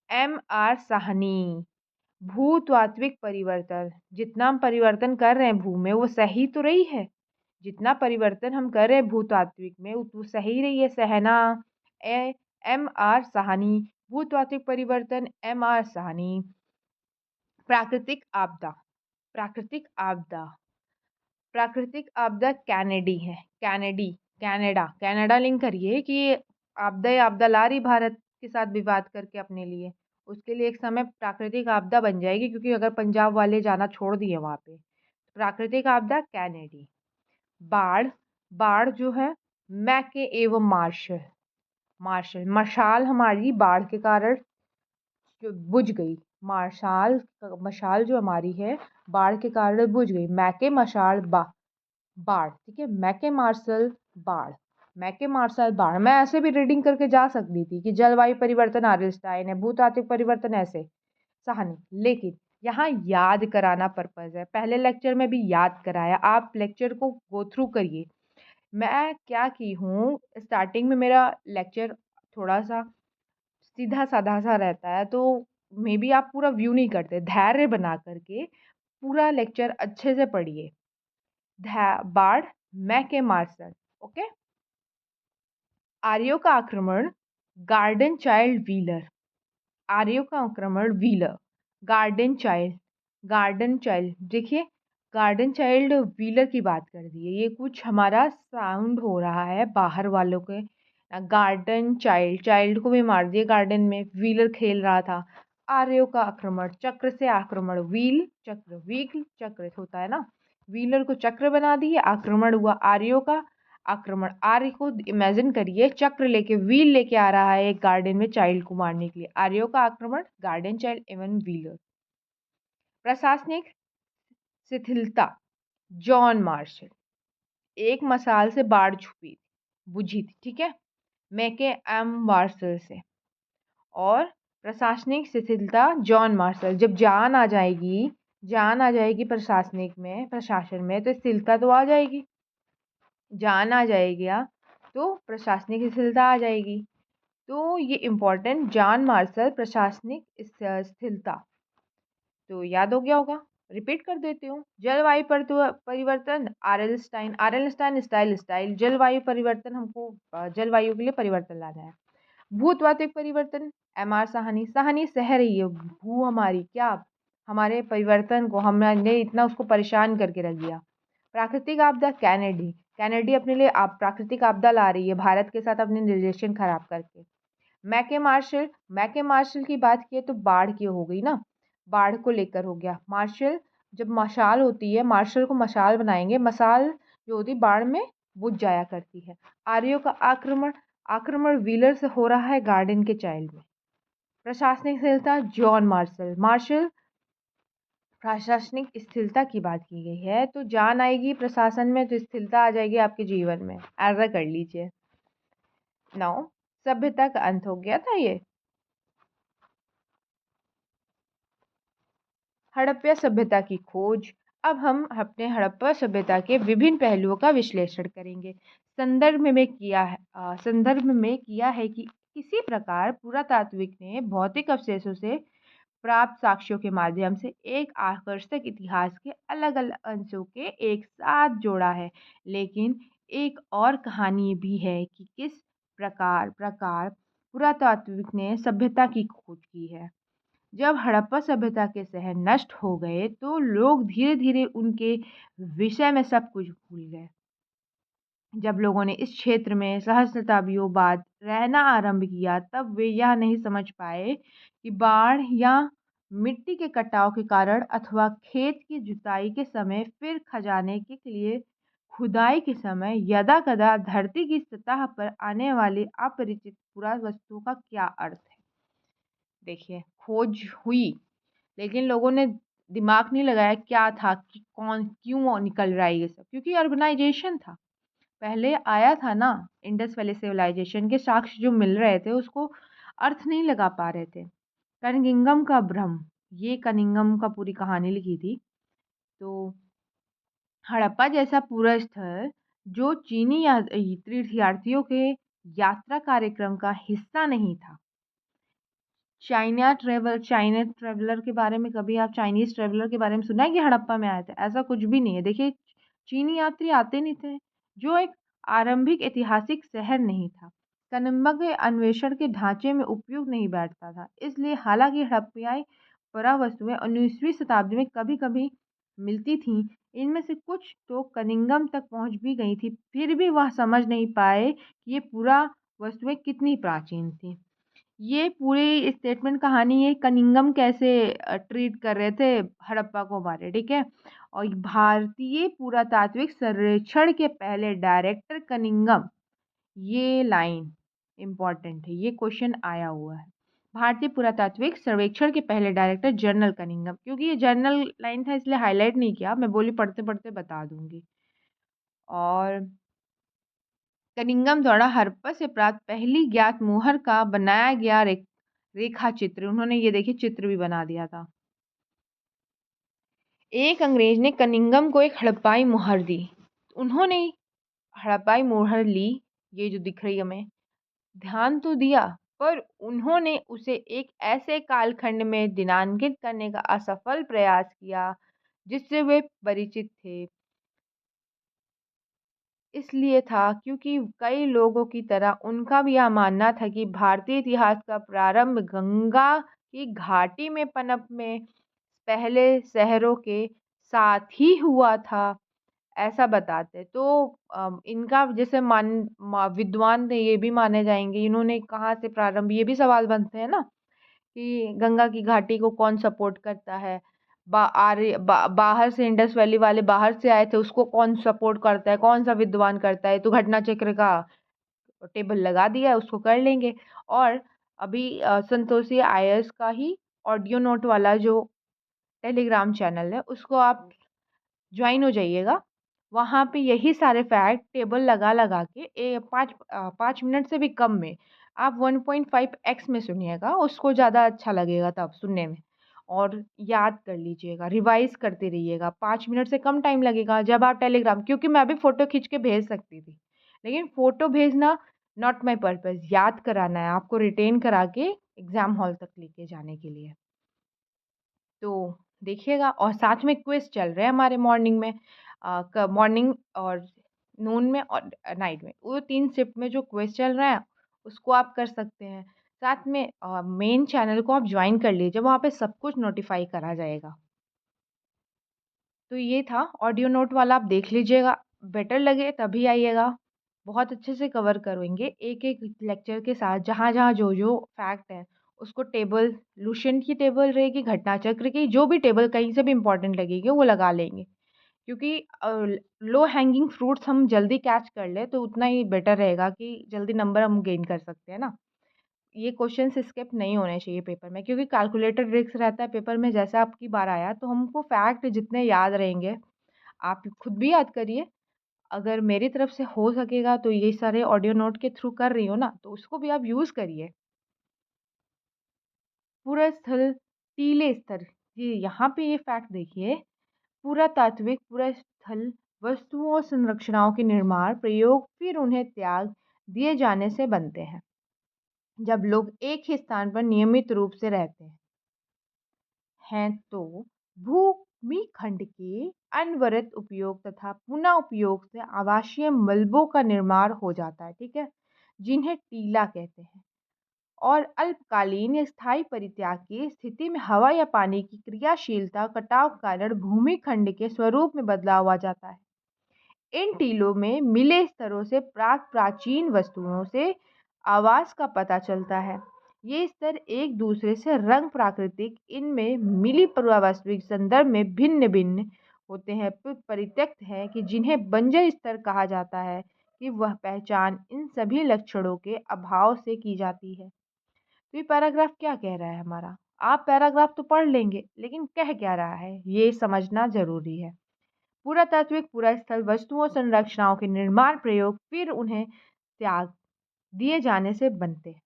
एम आर साहनी। भूतात्विक परिवर्तन, जितना हम परिवर्तन कर रहे हैं भू में वो सही तो रही है। जितना परिवर्तन हम कर रहे हैं भूतात्विक में वो सही रही है। सहना, एम आर साहनी। भूतात्विक परिवर्तन, एम आर साहनी। प्राकृतिक आपदा, प्राकृतिक आपदा, प्राकृतिक आपदा कैनेडी है। कनाडा लिंक करिए कि आपदा ला रही भारत के साथ विवाद करके अपने लिए। उसके लिए एक समय प्राकृतिक आपदा बन जाएगी, क्योंकि अगर पंजाब वाले जाना छोड़ दिए वहाँ पे। प्राकृतिक आपदा कैनेडी। बाढ़, बाढ़ जो है मैके एवं मार्शल। मशाल हमारी बाढ़ के कारण जो बुझ गई। मशाल जो हमारी है बाढ़ के कारण बुझ गई। मैके मशाल बाढ़। ठीक है, मैके मार्शल बाढ़, मैके मार्शल बाढ़। मैं ऐसे भी रीडिंग करके जा सकती थी कि जलवायु परिवर्तन आइंस्टाइन है, भूतात्विक परिवर्तन ऐसे सहानी, लेकिन यहाँ याद कराना पर्पज है। पहले लेक्चर में भी याद कराया, आप लेक्चर को गो थ्रू करिए। मैं क्या की हूँ, स्टार्टिंग में मेरा लेक्चर थोड़ा सा सीधा साधा सा रहता है, तो मे बी आप पूरा व्यू नहीं करते। धैर्य बना करके पूरा लेक्चर अच्छे से पढ़िए। बाढ़, मैके मार्शल। ओके, आर्यों का आक्रमण, गार्डन चाइल्ड व्हीलर। आर्यों का आक्रमण wheeler, garden child, garden child. देखिए, गार्डन चाइल्ड व्हीलर की बात कर दी है। ये कुछ हमारा साउंड हो रहा है बाहर वालों के। गार्डन चाइल्ड, चाइल्ड को भी मार दिए गार्डन में, व्हीलर खेल रहा था। आर्यों का आक्रमण, चक्र से आक्रमण, व्हील चक्र, व्हील चक्र होता है ना, व्हीलर को चक्र बना दिए, आक्रमण हुआ आर्यों का। आक्रमण। आर्य को इमेजिन करिए, चक्र लेके, व्हील लेके आ रहा है एक गार्डन में चाइल्ड को मारने के लिए। आर्यों का आक्रमण, गार्डन चाइल्ड एवं व्हीलर। प्रशासनिक शिथिलता, जॉन मार्शल। एक मसाल से बाढ़ छुपी बुझी थी, ठीक है, मैके एम मार्शल से। और प्रशासनिक शिथिलता, जॉन मार्शल। जब जान आ जाएगी प्रशासन में तो स्थिरता तो आ जाएगी। जान आ जाएगा तो प्रशासनिक स्थिरता आ जाएगी। तो ये इम्पोर्टेंट, जॉन मार्शल, प्रशासनिक स्थिरता। तो याद हो गया होगा, रिपीट कर देती हूँ। जलवायु परिवर्तन, आर एल स्टाइल। जलवायु परिवर्तन, हमको जलवायु के लिए परिवर्तन लाना है। भूतात्विक परिवर्तन, एम आर साहनी सह रही है भू हमारी क्या हमारे परिवर्तन को, हमने इतना उसको परेशान करके रख दिया। प्राकृतिक आपदा, कैनेडी अपने लिए आप प्राकृतिक आपदा ला रही है भारत के साथ अपने रिलेशन खराब करके। मैके मार्शल की बात किए तो बाढ़ की हो गई ना, बाढ़ को लेकर हो गया। मार्शल, जब मशाल होती है, मार्शल को मशाल बनाएंगे, मशाल जो होती बाढ़ में बुझ जाया करती है। आर्यों का आक्रमण व्हीलर से हो रहा है गार्डन के चाइल्ड में। प्रशासनिक स्थिरता, जॉन मार्शल। प्रशासनिक स्थिरता की बात की गई है, तो जान आएगी प्रशासन में तो स्थिरता आ जाएगी आपके जीवन में, ऐसा कर लीजिए। नाउ सभ्यता का अंत हो गया था ये। हड़प्पा सभ्यता की खोज। अब हम अपने हड़प्पा सभ्यता के विभिन्न पहलुओं का विश्लेषण करेंगे। संदर्भ में किया है कि किसी प्रकार पुरातात्विक ने भौतिक अवशेषों से प्राप्त साक्ष्यों के माध्यम से एक आकर्षक इतिहास के अलग अलग अंशों के एक साथ जोड़ा है। लेकिन एक और कहानी भी है कि किस प्रकार पुरातात्विक ने सभ्यता की खोज की है। जब हड़प्पा सभ्यता के शहर नष्ट हो गए तो लोग धीरे धीरे उनके विषय में सब कुछ भूल गए। जब लोगों ने इस क्षेत्र में सहस्राब्दियों बाद रहना आरंभ किया, तब वे यह नहीं समझ पाए कि बाढ़ या मिट्टी के कटाव के कारण अथवा खेत की जुताई के समय, फिर खजाने के लिए खुदाई के समय यदा कदा धरती की सतह पर आने वाली अपरिचित पुरावस्तुओं का क्या अर्थ है। देखिए, खोज हुई लेकिन लोगों ने दिमाग नहीं लगाया क्या था, कि कौन क्यों निकल रहा है ये सब, क्योंकि अर्बनाइजेशन था। पहले आया था ना, इंडस वैली सिविलाइजेशन के साक्ष्य जो मिल रहे थे उसको अर्थ नहीं लगा पा रहे थे। कनिंगम का भ्रम, ये कनिंगम का पूरी कहानी लिखी थी। तो हड़प्पा जैसा पूरा स्थल जो चीनी तीर्थयात्रियों के यात्रा कार्यक्रम का हिस्सा नहीं था। चाइना ट्रेवलर के बारे में, कभी आप चाइनीज ट्रेवलर के बारे में सुना है कि हड़प्पा में आए थे? ऐसा कुछ भी नहीं है। देखिए, चीनी यात्री आते नहीं थे, जो एक आरंभिक ऐतिहासिक शहर नहीं था, कनिंगम के अन्वेषण के ढांचे में उपयोग नहीं बैठता था। इसलिए हालांकि हड़प्पियाई पुरावस्तुएं 19वीं शताब्दी में कभी कभी मिलती थीं, इनमें से कुछ तो कनिंगम तक पहुंच भी गई थी, फिर भी वह समझ नहीं पाए कि ये पूरा वस्तुएं कितनी प्राचीन थी। ये पूरी स्टेटमेंट कहानी है कनिंगम कैसे ट्रीट कर रहे थे हड़प्पा को हमारे, ठीक है। और भारतीय पुरातात्विक सर्वेक्षण के पहले डायरेक्टर कनिंगम, ये लाइन इम्पॉर्टेंट है, ये क्वेश्चन आया हुआ है। भारतीय पुरातात्विक सर्वेक्षण के पहले डायरेक्टर जनरल कनिंगम, क्योंकि ये जनरल लाइन था इसलिए हाईलाइट नहीं किया, मैं बोली पढ़ते पढ़ते बता दूंगी। और कनिंगम द्वारा हड़प्पा से प्राप्त पहली ज्ञात मुहर का बनाया गया रेखा चित्र, उन्होंने ये देखिए चित्र भी बना दिया था। एक अंग्रेज ने कनिंगम को एक हड़प्पाई मुहर दी, उन्होंने हड़प्पाई मुहर ली, ये जो दिख रही है हमें, ध्यान तो दिया, पर उन्होंने उसे एक ऐसे कालखंड में दिनांकित करने का असफल प्रयास किया जिससे वे परिचित थे। इसलिए था क्योंकि कई लोगों की तरह उनका भी यह मानना था कि भारतीय इतिहास का प्रारंभ गंगा की घाटी में पनप में पहले शहरों के साथ ही हुआ था, ऐसा बताते। तो इनका जैसे विद्वान थे, ये भी माने जाएंगे, इन्होंने कहाँ से प्रारंभ, ये भी सवाल बनते हैं ना कि गंगा की घाटी को कौन सपोर्ट करता है, बाहर से इंडस वैली वाले बाहर से आए थे, उसको कौन सपोर्ट करता है, कौन सा विद्वान करता है, तो घटना चक्र का टेबल लगा दिया है, उसको कर लेंगे। और अभी संतोषी आयर्स का ही ऑडियो नोट वाला जो टेलीग्राम चैनल है उसको आप ज्वाइन हो जाइएगा। वहाँ पे यही सारे फैक्ट टेबल लगा लगा के 5 मिनट से भी कम में आप 1.5x में सुनिएगा, उसको ज़्यादा अच्छा लगेगा तब सुनने में। और याद कर लीजिएगा, रिवाइज करते रहिएगा। 5 मिनट से कम टाइम लगेगा जब आप टेलीग्राम, क्योंकि मैं भी फ़ोटो खींच के भेज सकती थी, लेकिन फ़ोटो भेजना नॉट माई पर्पज़, याद कराना है आपको, रिटेन करा के एग्ज़ाम हॉल तक लेके जाने के लिए। तो देखिएगा। और साथ में क्विज़ चल रहे हैं हमारे मॉर्निंग में, मॉर्निंग और नून में और नाइट में, वो 3 शिफ्ट में जो क्विज़ चल रहा है उसको आप कर सकते हैं। साथ में मेन चैनल को आप ज्वाइन कर लीजिए, वहाँ पे सब कुछ नोटिफ़ाई करा जाएगा। तो ये था ऑडियो नोट वाला, आप देख लीजिएगा, बेटर लगे तभी आइएगा। बहुत अच्छे से कवर करेंगे एक-एक लेक्चर के साथ, जहाँ-जहाँ जो-जो फैक्ट है उसको टेबल, लुसेंट की टेबल रहेगी, घटना चक्र की जो भी टेबल कहीं से भी इम्पोर्टेंट लगेगी वो लगा लेंगे। क्योंकि लो हैंगिंग फ्रूट्स हम जल्दी कैच कर लें तो उतना ही बेटर रहेगा कि जल्दी नंबर हम गेन कर सकते हैं ना। ये क्वेश्चंस स्किप नहीं होने चाहिए पेपर में, क्योंकि कैलकुलेटेड रिस्क रहता है पेपर में। जैसा आपकी बार आया तो हमको फैक्ट जितने याद रहेंगे, आप खुद भी याद करिए। अगर मेरी तरफ से हो सकेगा तो ये सारे ऑडियो नोट के थ्रू कर रही हो ना, तो उसको भी आप यूज़ करिए। पुरास्थल टीले स्तर, ये यहाँ पे ये फैक्ट देखिए, पुरातात्विक पुरास्थल वस्तुओं और संरचनाओं के निर्माण, प्रयोग फिर उन्हें त्याग दिए जाने से बनते हैं। जब लोग एक ही स्थान पर नियमित रूप से रहते हैं तो भूमि खंड के अनवरत उपयोग तथा पुनः उपयोग से आवासीय मलबों का निर्माण हो जाता है, ठीक है, जिन्हें टीला कहते हैं। और अल्पकालीन या स्थायी परित्याग की स्थिति में हवा या पानी की क्रियाशीलता कटाव के कारण भूमि खंड के स्वरूप में बदलाव आ जाता है। इन टीलों में मिले स्तरों से प्राप्त प्राचीन वस्तुओं से आवास का पता चलता है। ये स्तर एक दूसरे से रंग प्राकृतिक इनमें मिली पुरावास्तविक संदर्भ में भिन्न भिन्न होते हैं। परित्यक्त है कि जिन्हें बंजर स्तर कहा जाता है, कि वह पहचान इन सभी लक्षणों के अभाव से की जाती है। तो ये पैराग्राफ क्या कह रहा है हमारा, आप पैराग्राफ तो पढ़ लेंगे लेकिन कह क्या रहा है ये समझना जरूरी है। पुरातात्विक पुरास्थल वस्तुओं संरचनाओं के निर्माण, प्रयोग फिर उन्हें त्याग दिए जाने से बनते हैं।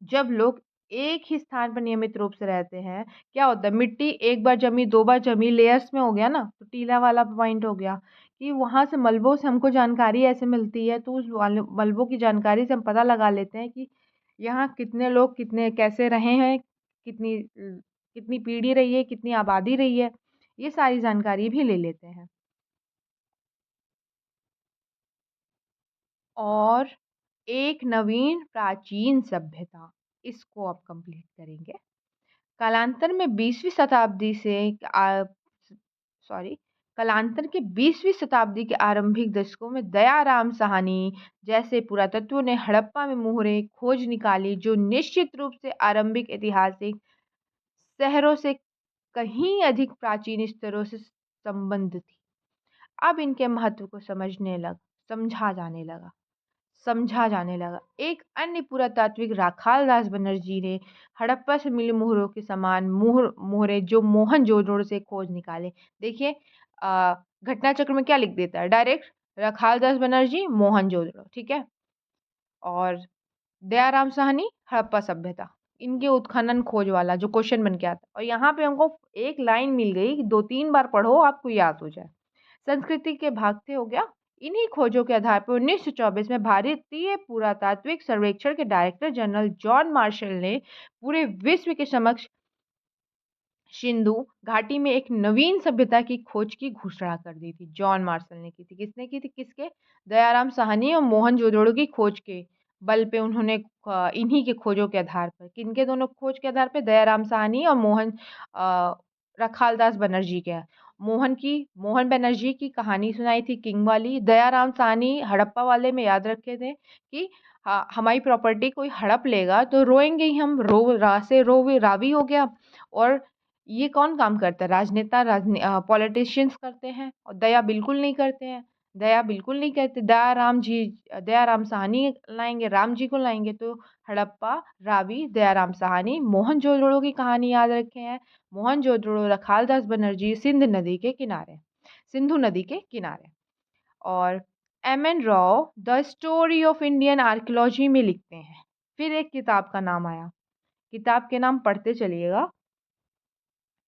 जब लोग एक ही स्थान पर नियमित रूप से रहते हैं, क्या होता है, मिट्टी एक बार जमी, दो बार जमी, लेयर्स में हो गया ना, तो टीला वाला पॉइंट हो गया कि वहाँ से मलबों से हमको जानकारी ऐसे मिलती है। तो उस मलबों की जानकारी से हम पता लगा लेते हैं कि यहाँ कितने लोग कितने कैसे रहे हैं, कितनी कितनी पीढ़ी रही है, कितनी आबादी रही है, ये सारी जानकारी भी ले लेते हैं। और एक नवीन प्राचीन सभ्यता, इसको आप कंप्लीट करेंगे। कालांतर में 20वीं शताब्दी से आ, सॉरी कालांतर के 20वीं शताब्दी के आरंभिक दशकों में दयाराम साहनी जैसे पुरातत्व ने हड़प्पा में मुहरें खोज निकाली, जो निश्चित रूप से आरंभिक ऐतिहासिक शहरों से कहीं अधिक प्राचीन स्तरों से संबंध थी। अब इनके महत्व को समझा जाने लगा। एक अन्य पुरातात्विक राखाल दास बनर्जी ने हड़प्पा से मिली मुहरों के समान मुहरे जो मोहनजोदड़ो से खोज निकाले। देखिए, घटना चक्र में क्या लिख देता है डायरेक्ट, राखाल दास बनर्जी मोहनजोदड़ो, ठीक है, और दयाराम साहनी हड़प्पा सभ्यता, इनके उत्खनन खोज वाला जो क्वेश्चन बन के आता है। और यहाँ पे हमको एक लाइन मिल गई, 2-3 बार पढ़ो आपको याद हो जाए। संस्कृति के भाग से हो गया। इन्हीं खोजों के आधार पर 1924 में भारतीय पुरातात्विक सर्वेक्षण के डायरेक्टर जनरल जॉन मार्शल ने पूरे विश्व के समक्ष सिंधु घाटी में एक नवीन सभ्यता की खोज की घोषणा कर दी थी। जॉन मार्शल ने की थी, किसने की थी, किसके, दयाराम साहनी और मोहनजोदड़ो की खोज के बल पे उन्होंने इन्हीं के खोजों के आधार पर, किनके दोनों खोज के आधार पर, दयाराम साहनी और रखालदास बनर्जी के। मोहन बनर्जी की कहानी सुनाई थी किंग वाली, दयाराम साहनी हड़प्पा वाले में याद रखे थे कि हमारी प्रॉपर्टी कोई हड़प लेगा तो रोएंगे ही हम, रो रा से रो रावी हो गया। और ये कौन काम करता है? राजनेता, पॉलिटिशियंस करते हैं और दया बिल्कुल नहीं करते हैं। दया बिल्कुल नहीं करते। दयाराम साहनी लाएँगे, राम जी को लाएँगे तो हड़प्पा, रावी, दयाराम साहनी, मोहनजोदड़ो की कहानी याद रखे हैं। मोहनजोदड़ो, रखालदास बनर्जी सिंधु नदी के किनारे। और M.N.. Rao the story of Indian archaeology में लिखते हैं। फिर एक किताब का नाम आया, किताब के नाम पढ़ते चलिएगा।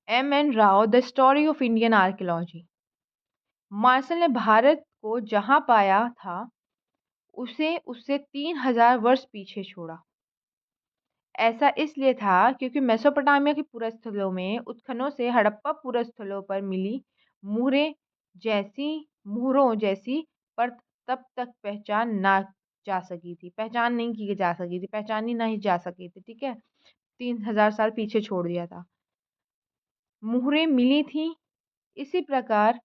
M N. Rao the story of Indian archaeology. Marshall ने भारत को जहां पाया था उसे उससे 3000 वर्ष पीछे छोड़ा। ऐसा इसलिए था क्योंकि मेसोपोटामिया के पुरस्थलों में उत्खननों से हड़प्पा पुरस्थलों पर मिली मुहरें जैसी मुहरों जैसी पर तब तक पहचान ना जा सकी थी, पहचान नहीं की जा सकी थी, पहचानी नहीं जा सकी थी। ठीक है, 3000 साल पीछे छोड़ दिया था, मुहरें मिली थी। इसी प्रकार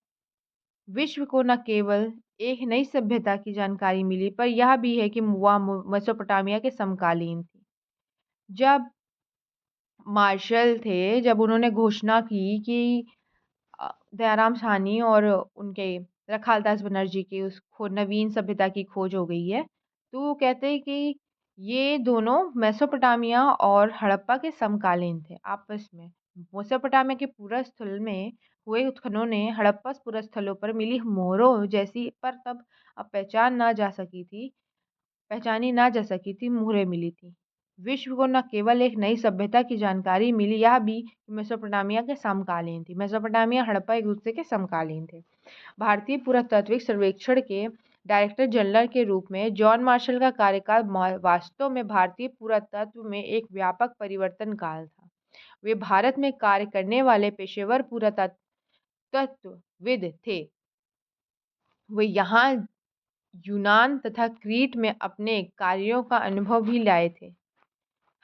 विश्व को न केवल एक नई सभ्यता की जानकारी मिली, पर यह भी है कि वह मेसोपोटामिया के समकालीन थी। जब मार्शल थे, जब उन्होंने घोषणा की कि दयाराम साहनी और उनके रखालदास बनर्जी की उस नवीन सभ्यता की खोज हो गई है, तो वो कहते हैं कि ये दोनों मेसोपोटामिया और हड़प्पा के समकालीन थे आपस में। मेसोपोटामिया के पुरास्थल में हुए उत्खननों ने हड़प्पा पुरास्थलों पर मिली मोहरों जैसी पर तब अब पहचानी ना जा सकी थी मुहरें मिली थी। विश्व को न केवल एक नई सभ्यता की जानकारी मिली, यह भी कि मेसोपोटामिया के समकालीन थी। मेसोपोटामिया हड़प्पा एक दूसरे के समकालीन थे। भारतीय पुरातात्विक सर्वेक्षण के डायरेक्टर जनरल के रूप में जॉन मार्शल का कार्यकाल वास्तव में भारतीय पुरातत्व में एक व्यापक परिवर्तन काल था। वे भारत में कार्य करने वाले पेशेवर पुरातत्वविद थे। वे यहाँ यूनान तथा क्रीट में अपने कार्यों का अनुभव भी लाए थे।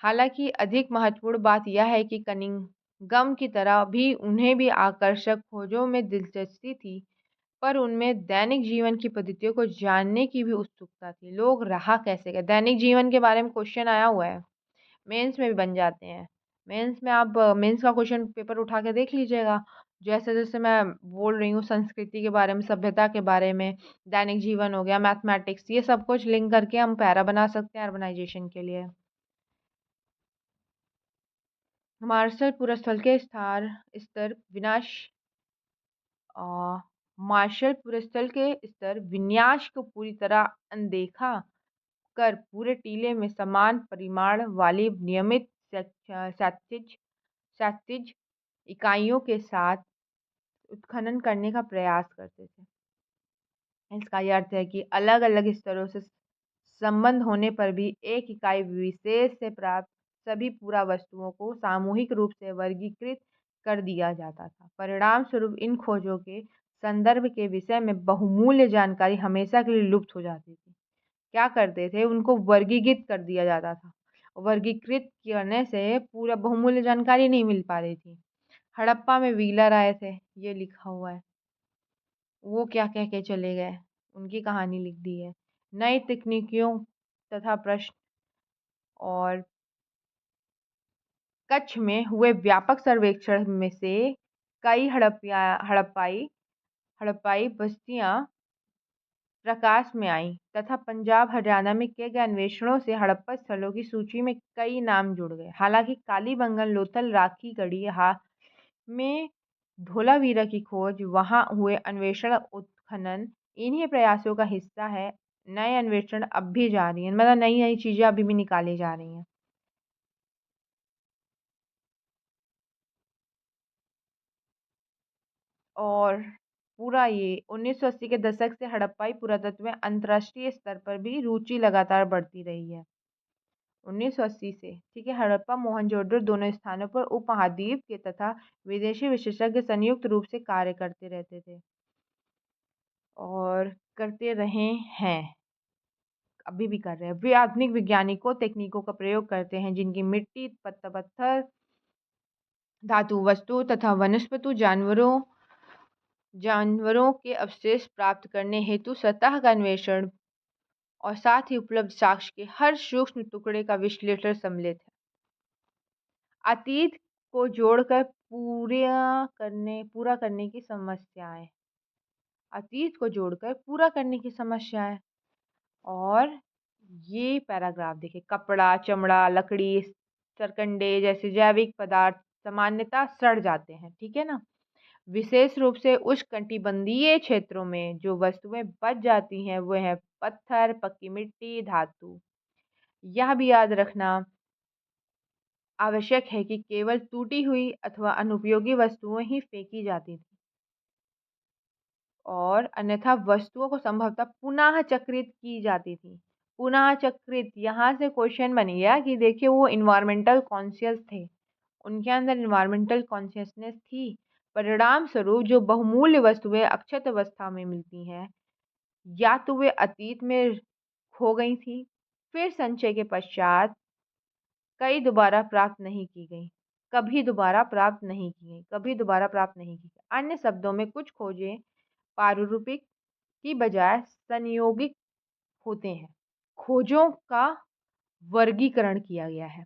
हालांकि अधिक महत्वपूर्ण बात यह है कि कनिंघम की तरह भी उन्हें भी आकर्षक खोजों में दिलचस्पी थी, पर उनमें दैनिक जीवन की पद्धतियों को जानने की भी उत्सुकता थी। लोग रहा कैसे गए, दैनिक जीवन के बारे में क्वेश्चन आया हुआ है, मेंस में भी बन जाते हैं। मेंस में आप मेंस का क्वेश्चन पेपर उठा के देख लीजिएगा। जैसे जैसे मैं बोल रही हूँ, संस्कृति के बारे में, सभ्यता के बारे में, दैनिक जीवन हो गया, मैथमेटिक्स, ये सब कुछ लिंक करके हम पैरा बना सकते हैं अर्बनाइजेशन के लिए। मार्शल पुरस्कार के स्तर विनाश मार्शल पुरस्कार के स्तर विन्यास को पूरी तरह अनदेखा कर पूरे टीले में समान परिमाण वाली नियमित क्षैतिज इकाइयों के साथ उत्खनन करने का प्रयास करते थे। इसका यह अर्थ है कि अलग अलग स्तरों से संबंध होने पर भी एक इकाई विशेष से प्राप्त सभी पुरा वस्तुओं को सामूहिक रूप से वर्गीकृत कर दिया जाता था। परिणाम स्वरूप इन खोजों के संदर्भ के विषय में बहुमूल्य जानकारी हमेशा के लिए लुप्त हो जाती थी। क्या करते थे, उनको वर्गीकृत कर दिया जाता था। वर्गीकृत करने से पूरा बहुमूल्य जानकारी नहीं मिल पा रही थी। हड़प्पा में व्हीलर आए थे, ये लिखा हुआ है, वो क्या कह के चले गए, उनकी कहानी लिख दी है। नई तकनीकियों तथा प्रश्न और कच्छ में हुए व्यापक सर्वेक्षण में से कई हड़प्पाई बस्तियां प्रकाश में आई तथा पंजाब हरियाणा में किए गए अन्वेषणों से हड़प्पा स्थलों की सूची में कई नाम जुड़ गए। हालांकि कालीबंगन, लोथल, राखी गढ़ी में धोलावीरा की खोज, वहां हुए अन्वेषण उत्खनन इन्हीं प्रयासों का हिस्सा है। नए अन्वेषण अब भी जारी हैं, मतलब नई नई चीजें अभी भी निकाली जा रही हैं। और पूरा ये 1980 के दशक से हड़प्पाई पुरातत्व में अंतर्राष्ट्रीय स्तर पर भी रुचि लगातार बढ़ती रही है। 1980 से, ठीक है, हड़प्पा मोहनजोदड़ो दोनों स्थानों पर उपमहाद्वीप के तथा विदेशी विशेषज्ञ संयुक्त रूप से कार्य करते रहते थे और करते रहे हैं, अभी भी कर रहे हैं। वे आधुनिक वैज्ञानिकों तकनीकों का प्रयोग करते हैं जिनकी मिट्टी, पत्थर, धातु वस्तु तथा वनस्पति जानवरों के अवशेष प्राप्त करने हेतु सतह का अन्वेषण और साथ ही उपलब्ध साक्ष्य के हर सूक्ष्म टुकड़े का विश्लेषण सम्मिलित है। अतीत को जोड़कर पूरा करने की समस्याएं, अतीत को जोड़कर पूरा करने की समस्याएं। और ये पैराग्राफ देखिए, कपड़ा, चमड़ा, लकड़ी, सरकंडे जैसे जैविक पदार्थ सामान्यतः सड़ जाते हैं, ठीक है ना। विशेष रूप से उष्णकटिबंधीय क्षेत्रों में जो वस्तुएं बच जाती हैं वो है पत्थर, पक्की मिट्टी, धातु। यह भी याद रखना आवश्यक है कि केवल टूटी हुई अथवा अनुपयोगी वस्तुएं ही फेंकी जाती थी और अन्यथा वस्तुओं को संभवतः पुनः चक्रित की जाती थी। पुनः चक्रित, यहाँ से क्वेश्चन बन गया कि देखिए वो इन्वायरमेंटल कॉन्शियस थे, उनके अंदर इन्वायरमेंटल कॉन्शियसनेस थी। परिणाम स्वरूप जो बहुमूल्य वस्तुएं अक्षत अवस्था में मिलती हैं, या तो वे अतीत में खो गई थी, फिर संचय के पश्चात कई दोबारा प्राप्त नहीं की गई, कभी दोबारा प्राप्त नहीं की गई, कभी दोबारा प्राप्त नहीं की गई। अन्य शब्दों में कुछ खोजें पारुरूपिक की बजाय संयोगिक होते हैं। खोजों का वर्गीकरण किया गया है।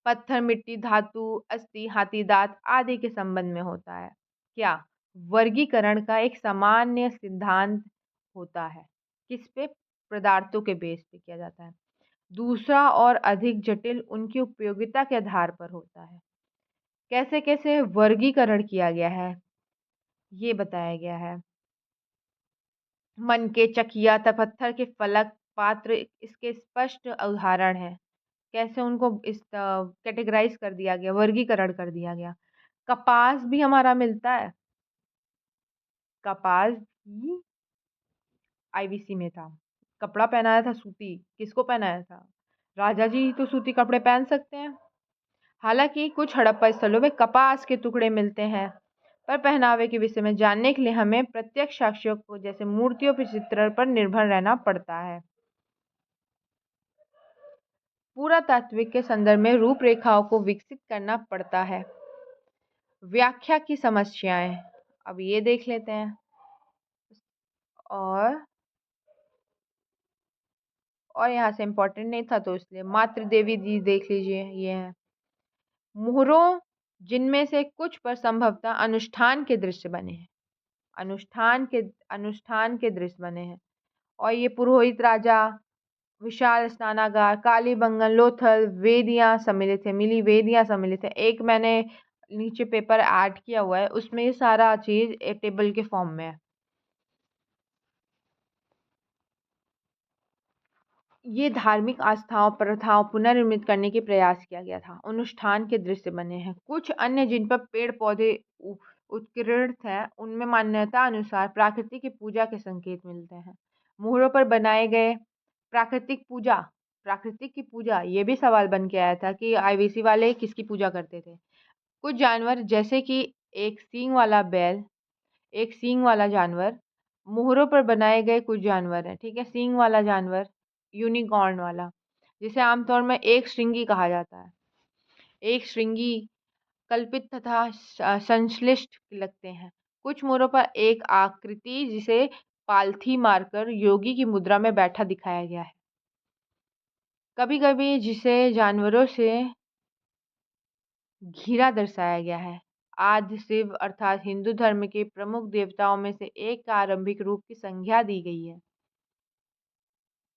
पत्थर, मिट्टी, धातु, अस्थि, हाथी दांत आदि के संबंध में होता है। क्या? वर्गीकरण का एक सामान्य सिद्धांत होता है। किस पे? पदार्थों के बेस पे किया जाता है। दूसरा और अधिक जटिल उनकी उपयोगिता के आधार पर होता है। कैसे कैसे वर्गीकरण किया गया है ये बताया गया है। मन के चकिया तथा पत्थर के फलक, पात्र इसके स्पष्ट उदाहरण है। कैसे उनको इस कैटेगराइज कर दिया गया, वर्गीकरण कर दिया गया। कपास भी हमारा मिलता है, कपास भी आईवीसी में था। कपड़ा पहनाया था सूती, किसको पहनाया था? राजा जी तो सूती कपड़े पहन सकते हैं। हालांकि कुछ हड़प्पा स्थलों में कपास के टुकड़े मिलते हैं, पर पहनावे के विषय में जानने के लिए हमें प्रत्यक्ष साक्ष्यों को जैसे मूर्तियों पर चित्रण पर निर्भर रहना पड़ता है। पुरातात्विक के संदर्भ में रूपरेखाओं को विकसित करना पड़ता है। व्याख्या की समस्याएं, अब ये देख लेते हैं। और यहाँ से इम्पोर्टेंट नहीं था तो इसलिए मातृ देवी जी देख लीजिए, ये है मुहरों, जिनमें से कुछ पर संभवतः अनुष्ठान के दृश्य बने हैं। अनुष्ठान के दृश्य बने हैं। और ये पुरोहित राजा, विशाल स्नानागार, कालीबंगन, लोथल, वेदियां सम्मिलित है, मिली वेदियां सम्मिलित है। एक मैंने नीचे पेपर ऐड किया हुआ है, उसमें ये सारा चीज एक टेबल के फॉर्म में है। ये धार्मिक आस्थाओं प्रथाओं पुनर्निर्मित करने के प्रयास किया गया था। अनुष्ठान के दृश्य बने हैं। कुछ अन्य जिन पर पेड़ पौधे उत्कीर्णित हैं, उनमें मान्यता अनुसार प्राकृतिक की पूजा के संकेत मिलते हैं। मुहरों पर बनाए गए प्राकृतिक की पूजा, ये भी सवाल बन के आया था कि आईवीसी वाले किसकी पूजा करते थे। कुछ जानवर जैसे कि एक सींग वाला बैल, एक सींग वाला जानवर, मुहरों पर बनाए गए कुछ जानवर हैं, ठीक है। सींग वाला जानवर, यूनिकॉर्न वाला, जिसे आमतौर में एक श्रृंगी कहा जाता है। एक श्रृंगी कल्पित तथा संश्लिष्ट लगते हैं। कुछ मोरों पर एक आकृति जिसे पालथी मारकर योगी की मुद्रा में बैठा दिखाया गया है। कभी कभी जिसे जानवरों से घिरा दर्शाया गया है। आदि शिव अर्थात हिंदू धर्म के प्रमुख देवताओं में से एक का आरंभिक रूप की संज्ञा दी गई है।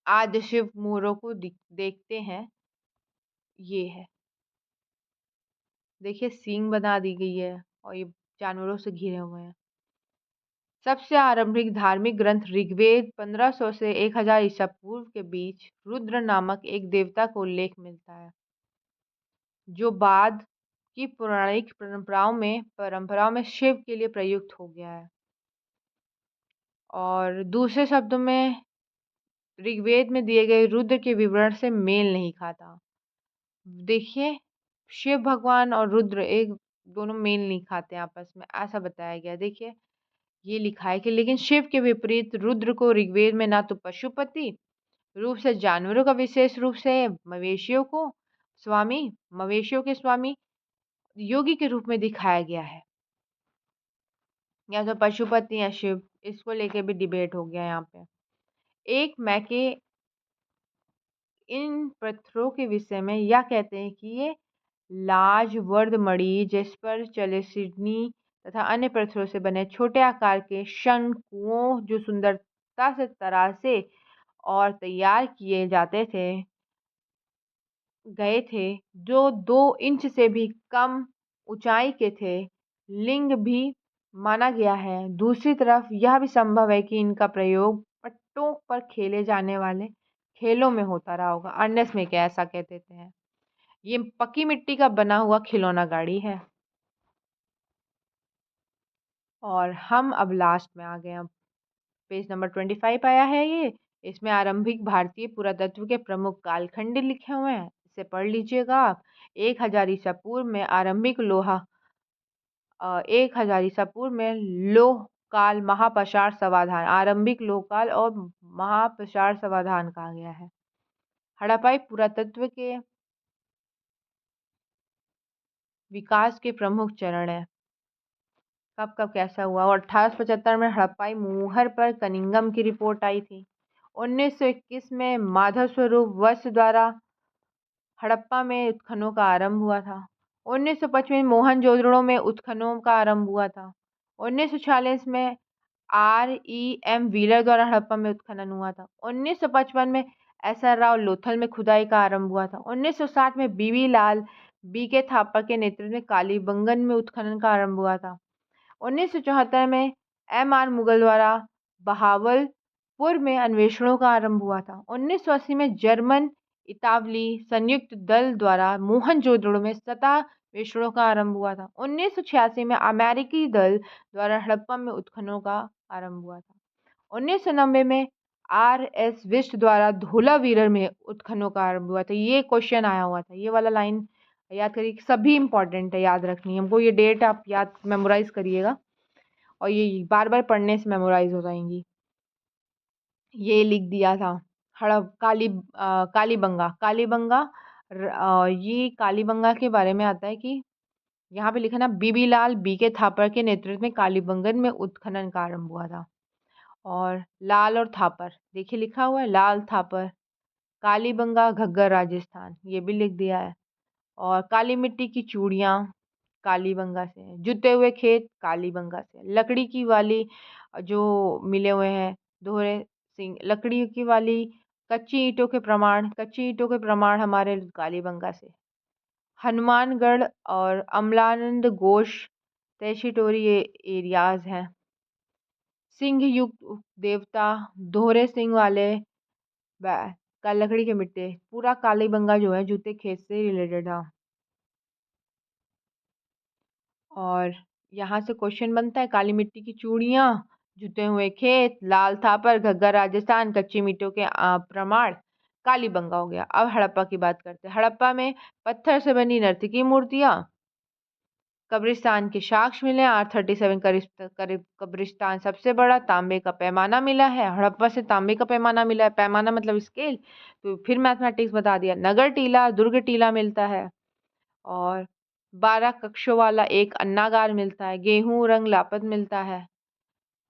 आदि शिव मोरों को देखते हैं, ये है, देखिए सींग बना दी गई है और ये जानवरों से घिरे हुए हैं। सबसे आरंभिक धार्मिक ग्रंथ ऋग्वेद 1500 से 1000 ईसा पूर्व के बीच रुद्र नामक एक देवता का उल्लेख मिलता है, जो बाद की पौराणिक परंपराओं में शिव के लिए प्रयुक्त हो गया है। और दूसरे शब्दों में ऋग्वेद में दिए गए रुद्र के विवरण से मेल नहीं खाता। देखिए, शिव भगवान और रुद्र एक दोनों मेल नहीं खाते आपस में, ऐसा बताया गया। देखिए ये लिखा है कि लेकिन शिव के विपरीत रुद्र को ऋग्वेद में ना तो पशुपति रूप से जानवरों का, विशेष रूप से मवेशियों के स्वामी योगी के रूप में दिखाया गया है। या तो पशुपति या शिव, इसको लेके भी डिबेट हो गया यहाँ पे। एक मैके इन पत्थरों के विषय में यह कहते हैं कि ये लाज, वर्दमणि, जेस्पर, चलेसिडनी तथा अन्य पत्थरों से बने छोटे आकार के शंख कुओं जो सुंदरता से तरासे और तैयार किए जाते थे गए थे, जो 2 इंच से भी कम ऊंचाई के थे, लिंग भी माना गया है। दूसरी तरफ यह भी संभव है कि इनका प्रयोग पट्टों पर खेले जाने वाले खेलों में होता रहा होगा। अर्नेस्ट में क्या ऐसा कह देते हैं। ये पक्की मिट्टी का बना हुआ खिलौना गाड़ी है। और हम अब लास्ट में आ गए हैं। पेज नंबर 25 आया है ये। इसमें आरंभिक भारतीय पुरातत्व के प्रमुख कालखंड लिखे हुए हैं, इसे पढ़ लीजिएगा आप। 1000 ईसा पूर्व में आरंभिक लोहा 1000 ईसा पूर्व में लोह काल महाप्रसार समाधान, आरंभिक लोह काल और महाप्रसार समाधान कहा गया है। हड़प्पाई पुरातत्व के विकास के प्रमुख चरण है। कब कब कैसा हुआ। और 1875 में हड़प्पाई मुहर पर कनिंगम की रिपोर्ट आई थी। 1921 में माधव स्वरूप वत्स द्वारा हड़प्पा में उत्खननों का आरंभ हुआ था। 1925 में मोहनजोदड़ो में उत्खननों का आरंभ हुआ था। 1946 में REM व्हीलर द्वारा हड़प्पा में उत्खनन हुआ था। 1955 में SR राव लोथल में खुदाई का आरंभ हुआ था। 1960 में BV लाल BK थापर के नेतृत्व में कालीबंगन में उत्खनन का आरंभ हुआ था। 1974 में MR मुगल द्वारा बहावलपुर में अन्वेषणों का आरंभ हुआ था। 1980 में जर्मन इतावली संयुक्त दल द्वारा मोहनजोदड़ो में सतह अन्वेषणों का आरंभ हुआ था। 1986 में अमेरिकी दल द्वारा हड़प्पा में उत्खननों का आरंभ हुआ था। 1990 में RS विस्ट द्वारा धोलावीरा में उत्खननों का आरंभ हुआ था। ये क्वेश्चन आया हुआ था, ये वाला लाइन याद करिए। सभी इंपॉर्टेंट है, याद रखनी है हमको। ये डेट आप याद मेमोराइज करिएगा और ये बार बार पढ़ने से मेमोराइज हो जाएंगी। ये लिख दिया था। कालीबंगा कालीबंगा ये कालीबंगा के बारे में आता है कि यहाँ पे लिखा ना, BB लाल BK थापर के नेतृत्व में कालीबंगन में उत्खनन का आरंभ हुआ था। और लाल और थापर देखिए लिखा हुआ है, लाल थापर कालीबंगा घग्गर राजस्थान, ये भी लिख दिया है। और काली मिट्टी की चूड़ियाँ कालीबंगा से हैं। जुते हुए खेत कालीबंगा से। लकड़ी की वाली जो मिले हुए हैं दोहरे सिंह, लकड़ी की वाली कच्ची ईंटों के प्रमाण हमारे कालीबंगा से। हनुमानगढ़ और अमलानंद घोष तहसीटोरी एरियाज हैं। सिंह युक्त देवता दोहरे सिंह वाले का लकड़ी के मिट्टे, पूरा कालीबंगा जो है जूते खेत से रिलेटेड है। और यहाँ से क्वेश्चन बनता है, काली मिट्टी की चूड़ियाँ, जुते हुए खेत, लाल थापर घग्गर राजस्थान, कच्ची मिट्टियों के प्रमाण कालीबंगा हो गया। अब हड़प्पा की बात करते हैं। हड़प्पा में पत्थर से बनी नर्तकी मूर्तियाँ, कब्रिस्तान के साक्ष्य मिले। R37 कब्रिस्तान सबसे बड़ा। तांबे का पैमाना मिला है, हड़प्पा से तांबे का पैमाना मिला है। पैमाना मतलब स्केल, तो फिर मैथमेटिक्स बता दिया। नगर टीला, दुर्ग टीला मिलता है। और 12 कक्षों वाला एक अन्नागार मिलता है। गेहूं रंग लापत मिलता है।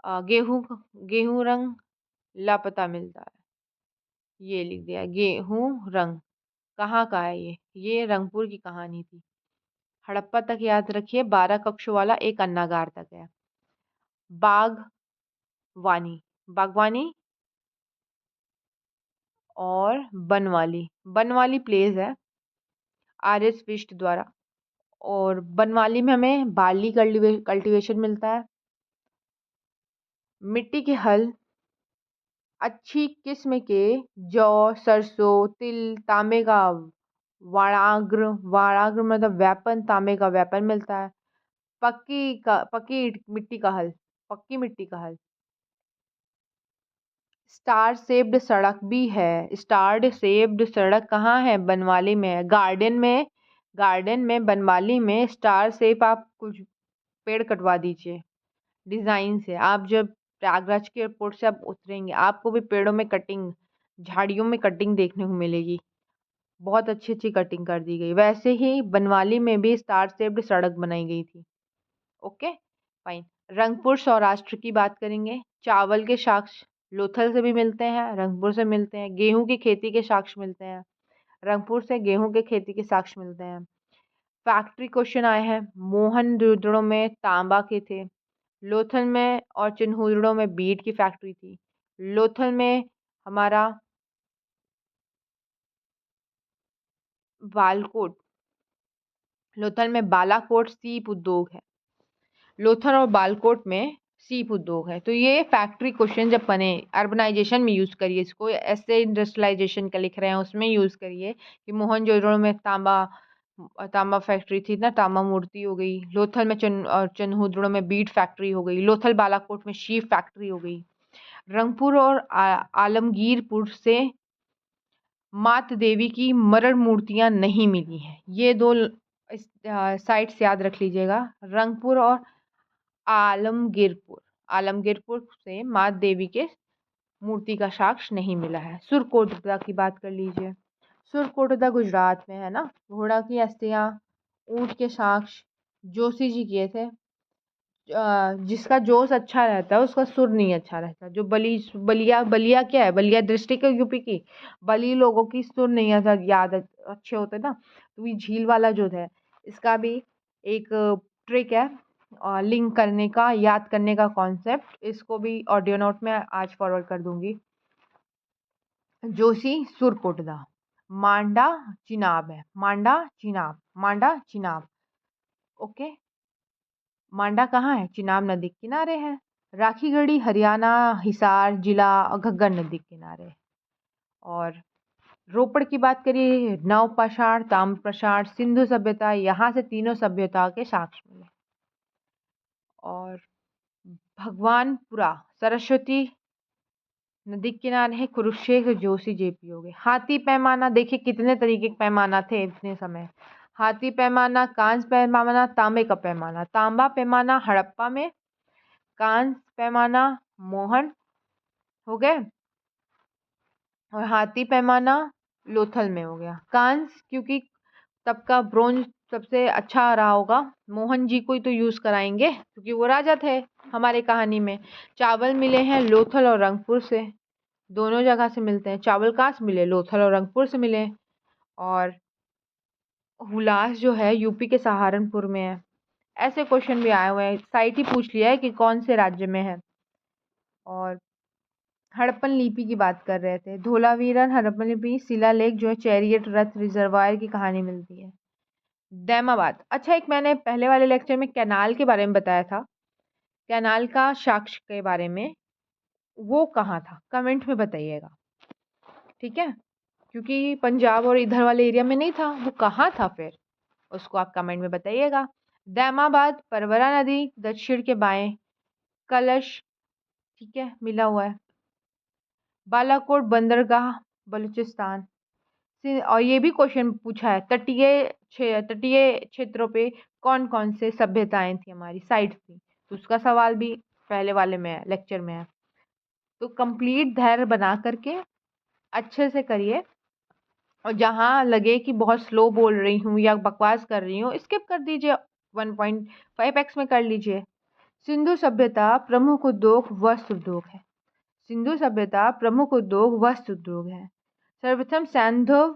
गेहूं रंग लापता मिलता है। ये लिख दिया। गेहूं रंग कहाँ का है ये रंगपुर की कहानी थी। हड़प्पा तक याद रखिए, 12 कक्षों वाला एक अन्नागार तक है। बागवानी बागवानी और बनवाली प्लेस है RS विष्ट द्वारा। और बनवाली में हमें बार्ली कल्टीवेशन मिलता है। मिट्टी के हल अच्छी किस्म के जौ, सरसों, तिल, तांबे का वाणाग्र मतलब वेपन, तांबे का वेपन मिलता है। पक्की मिट्टी का हल। स्टार शेप्ड सड़क भी है। स्टार शेप्ड सड़क कहाँ है? बनवाली में है। गार्डन में बनवाली में स्टार शेप, आप कुछ पेड़ कटवा दीजिए डिजाइन से। आप जब प्रयागराज के एयरपोर्ट से आप उतरेंगे, आपको भी पेड़ों में कटिंग, झाड़ियों में कटिंग देखने को मिलेगी। बहुत अच्छी अच्छी कटिंग कर दी गई। वैसे ही बनवाली में भी स्टार शेप्ड सड़क बनाई गई थी। Okay fine. रंगपुर सौराष्ट्र की बात करेंगे। चावल के साक्ष्य लोथल से भी मिलते हैं, रंगपुर से मिलते हैं। गेहूं की खेती के साक्ष्य मिलते हैं, रंगपुर से गेहूं के खेती के साक्ष्य मिलते हैं। फैक्ट्री क्वेश्चन आए हैं। मोहनजोदड़ो में तांबा के थे, लोथल में और चिन्हुदड़ो में बीट की फैक्ट्री थी। लोथल में हमारा बालकोट, लोथल में बालाकोट सीप उद्योग है। लोथल और बालकोट में सीप उद्योग है। तो ये फैक्ट्री क्वेश्चन जब बने, अर्बनाइजेशन में यूज़ करिए इसको, ऐसे इंडस्ट्रियलाइजेशन का लिख रहे हैं उसमें यूज़ करिए कि मोहनजोदड़ो में तांबा फैक्ट्री थी ना, तांबा मूर्ति हो गई। लोथल में चिन्हुदड़ो में बीट फैक्ट्री हो गई। लोथल बालाकोट में शीप फैक्ट्री हो गई। रंगपुर और आलमगीरपुर से मात देवी की मरण मूर्तियां नहीं मिली हैं। ये दो साइट्स याद रख लीजिएगा, रंगपुर और आलमगीरपुर। आलमगीरपुर से मात देवी के मूर्ति का साक्ष्य नहीं मिला है। सुरकोटदा की बात कर लीजिए। सुरकोटदा गुजरात में है ना। घोड़ा की अस्थियां, ऊंट के साक्ष्य जोशी जी किए थे। जिसका जोश अच्छा रहता है उसका सुर नहीं अच्छा रहता। जो बलिया बलिया क्या है, बलिया डिस्ट्रिक्ट है यूपी की। बली लोगों की सुर नहीं ऐसा याद अच्छे होते ना। तो ये झील वाला जो है इसका भी एक ट्रिक है लिंक करने का, याद करने का कॉन्सेप्ट। इसको भी ऑडियो नोट में आज फॉरवर्ड कर दूंगी। जोशी सुरकोटदा। मांडा चिनाब है, मांडा चिनाब, मांडा चिनाब। ओके, मांडा कहाँ है? चिनाब नदी के किनारे है। राखीगढ़ी हरियाणा, हिसार जिला और घग्गर नदी के किनारे। और रोपड़ की बात करिए, नवपाषाण, ताम्रपाषाण, सिंधु सभ्यता, यहाँ से तीनों सभ्यता के साक्ष्य मिले। और भगवानपुरा सरस्वती नदी के किनारे है। कुरुक्षेत्र जोशी जेपी हो गए। हाथी पैमाना, देखिए कितने तरीके के पैमाना थे इतने समय। हाथी पैमाना, कांस्य पैमाना, तांबे का पैमाना। तांबा पैमाना हड़प्पा में, कांस्य पैमाना मोहन हो गए, और हाथी पैमाना लोथल में हो गया। कांस्य क्योंकि तब का ब्रोंज सबसे अच्छा रहा होगा, मोहन जी को ही तो यूज़ कराएंगे क्योंकि वो राजा थे हमारे कहानी में। चावल मिले हैं लोथल और रंगपुर से, दोनों जगह से मिलते हैं। चावल कहाँ से मिले? लोथल और रंगपुर से मिले। और हुलास जो है यूपी के सहारनपुर में है। ऐसे क्वेश्चन भी आए हुए हैं, साइट ही पूछ लिया है कि कौन से राज्य में है। और हड़प्पन लिपि की बात कर रहे थे, धोलावीरन हड़प्पन लिपि शिलालेख जो है चैरियट रथ रिजर्वायर की कहानी मिलती है। दैमाबाद, अच्छा एक मैंने पहले वाले लेक्चर में कैनाल के बारे में बताया था, कैनाल का साक्ष्य के बारे में, वो कहाँ था? कमेंट में बताइएगा, ठीक है? क्योंकि पंजाब और इधर वाले एरिया में नहीं था, वो कहाँ था फिर, उसको आप कमेंट में बताइएगा। दैमाबाद परवरा नदी दक्षिण के बाएं, कलश, ठीक है, मिला हुआ है। बालाकोट बंदरगाह बलूचिस्तान। और ये भी क्वेश्चन पूछा है, तटीय क्षेत्रों पे कौन कौन से सभ्यताएं थी, हमारी साइट थी, तो उसका सवाल भी पहले वाले में है, लेक्चर में है। तो कंप्लीट धैर्य बना करके अच्छे से करिए, और जहाँ लगे कि बहुत स्लो बोल रही हूँ या बकवास कर रही हूँ स्किप कर दीजिए, 1.5x में कर लीजिए। सिंधु सभ्यता प्रमुख उद्योग वस्त्र उद्योग है। सिंधु सभ्यता प्रमुख उद्योग वस्त्र उद्योग है। सर्वप्रथम सैंधव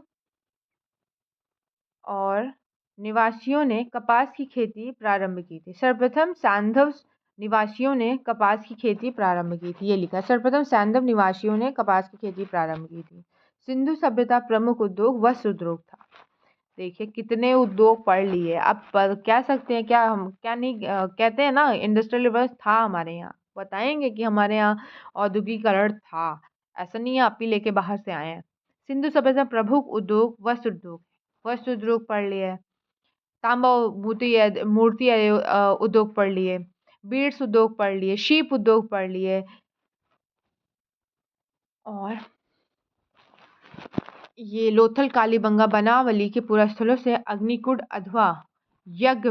और निवासियों ने कपास की खेती प्रारंभ की थी। सर्वप्रथम सैंधव निवासियों ने कपास की खेती प्रारंभ की थी, ये लिखा। सर्वप्रथम सैंधव निवासियों ने कपास की खेती प्रारंभ की थी। सिंधु सभ्यता प्रमुख उद्योग वस्त्र उद्योग था। देखिए कितने उद्योग पढ़ लिए। अब कह सकते हैं क्या, हम क्या नहीं कहते हैं ना, इंडस्ट्रियल रिवॉल्यूशन था हमारे यहाँ, बताएंगे कि हमारे यहाँ औद्योगिकरण था, ऐसा नहीं है आप ही लेके बाहर से आए हैं। सिंधु सभ्यता प्रमुख उद्योग वस्त्र उद्योग, वस्त्र उद्योग पढ़ लिए। तांबा मूर्ति उद्योग पढ़ लिए। बीड्स उद्योग पढ़ लिए। शीप उद्योग पढ़ लिए। और ये लोथल कालीबंगा बनावली के पुरास्थलों से अग्निकुंड अथवा यज्ञ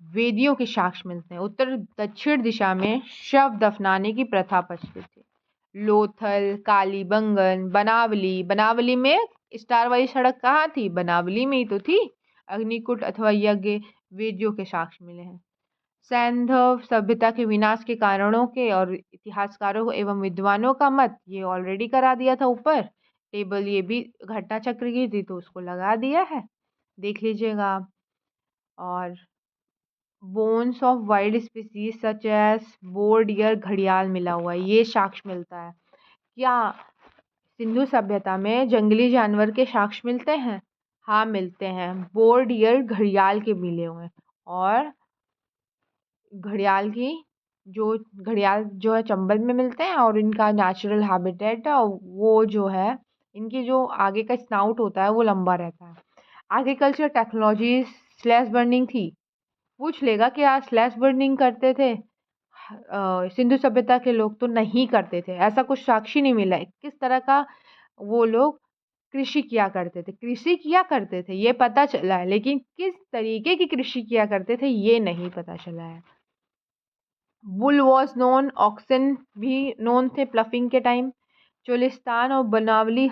वेदियों के साक्ष्य मिलते हैं। उत्तर दक्षिण दिशा में शव दफनाने की प्रथा प्रचलित थी। लोथल, कालीबंगन, बनावली, बनावली में स्टार वाली सड़क कहाँ थी? बनावली में ही तो थी। अग्निकुंड अथवा यज्ञ वेदियों के साक्ष्य मिले हैं। सैंधव सभ्यता के विनाश के कारणों के और इतिहासकारों एवं विद्वानों का मत, ये ऑलरेडी करा दिया था ऊपर टेबल, ये भी घटना चक्र की थी तो उसको लगा दिया है, देख लीजिएगा आप। और bones of wild species such as boar deer, घड़ियाल मिला हुआ है, ये साक्ष्य मिलता है। क्या सिंधु सभ्यता में जंगली जानवर के साक्ष्य मिलते हैं? हाँ मिलते हैं, बोर डियर घड़ियाल के मिले हुए हैं। और घड़ियाल की घड़ियाल जो है चंबल में मिलते हैं, और इनका नेचुरल हैबिटेट वो जो है, इनकी जो आगे का स्नाउट होता है वो लंबा रहता है। एग्रीकल्चर टेक्नोलॉजी स्लैश बर्निंग थी, पूछ लेगा कि आज स्लैश बर्निंग करते थे सिंधु सभ्यता के लोग? तो नहीं करते थे, ऐसा कुछ साक्षी नहीं मिला है। किस तरह का वो लोग कृषि किया करते थे? कृषि किया करते थे ये पता चला है, लेकिन किस तरीके की कृषि किया करते थे ये नहीं पता चला है। बुल वॉज नोन, ऑक्सन भी नोन थे प्लफिंग के टाइम। चोलिस्तान और बनावली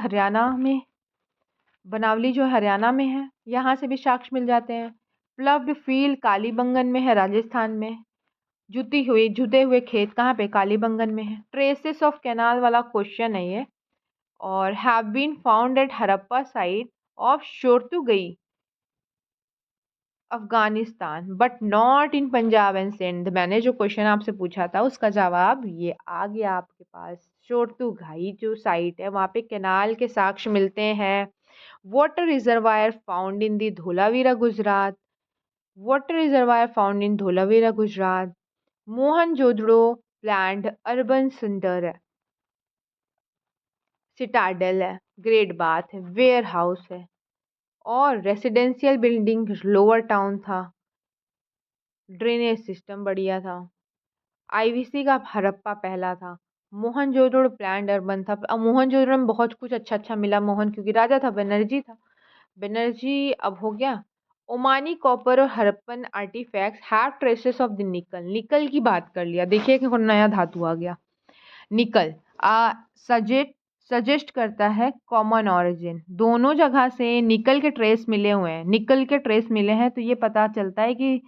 जो हरियाणा में है, यहाँ से भी साक्ष्य मिल जाते हैं। प्लव्ड फील्ड कालीबंगन में है, राजस्थान में। जुते हुए खेत कहाँ पे? कालीबंगन में है। ट्रेसेस ऑफ कैनाल वाला क्वेश्चन है ये। और have been found at Harappa site of Shortugai, Afghanistan, but not in Punjab and Sindh. मैंने जो क्वेश्चन आपसे पूछा था उसका जवाब ये आ गया आपके पास। शोरतुगाई जो साइट है वहाँ पे कैनाल के साक्ष्य मिलते हैं। Water reservoir found in the Dholavira, Gujarat. Water reservoir found in Dholavira, Gujarat. Mohenjodaro planned urban centre है, सिटाडेल है, ग्रेट बाथ है, वेयर हाउस है, और रेसिडेंशियल बिल्डिंग लोअर टाउन था। ड्रेनेज सिस्टम बढ़िया था। आईवीसी का हड़प्पा पहला था। मोहनजोदड़ो प्लान्ड अर्बन था। अब मोहनजोदड़ो में बहुत कुछ अच्छा अच्छा मिला, मोहन क्योंकि राजा था, बनर्जी था। बनर्जी अब हो गया। ओमानी कॉपर और Harappan artefacts have traces of the nickel. Nickel की बात कर लिया, देखिए कि नया धातु आ गया निकल। सजेस्ट सजेस्ट करता है कॉमन ऑरिजिन। दोनों जगह से निकल के ट्रेस मिले हुए हैं, निकल के ट्रेस मिले हैं, तो ये पता चलता है कि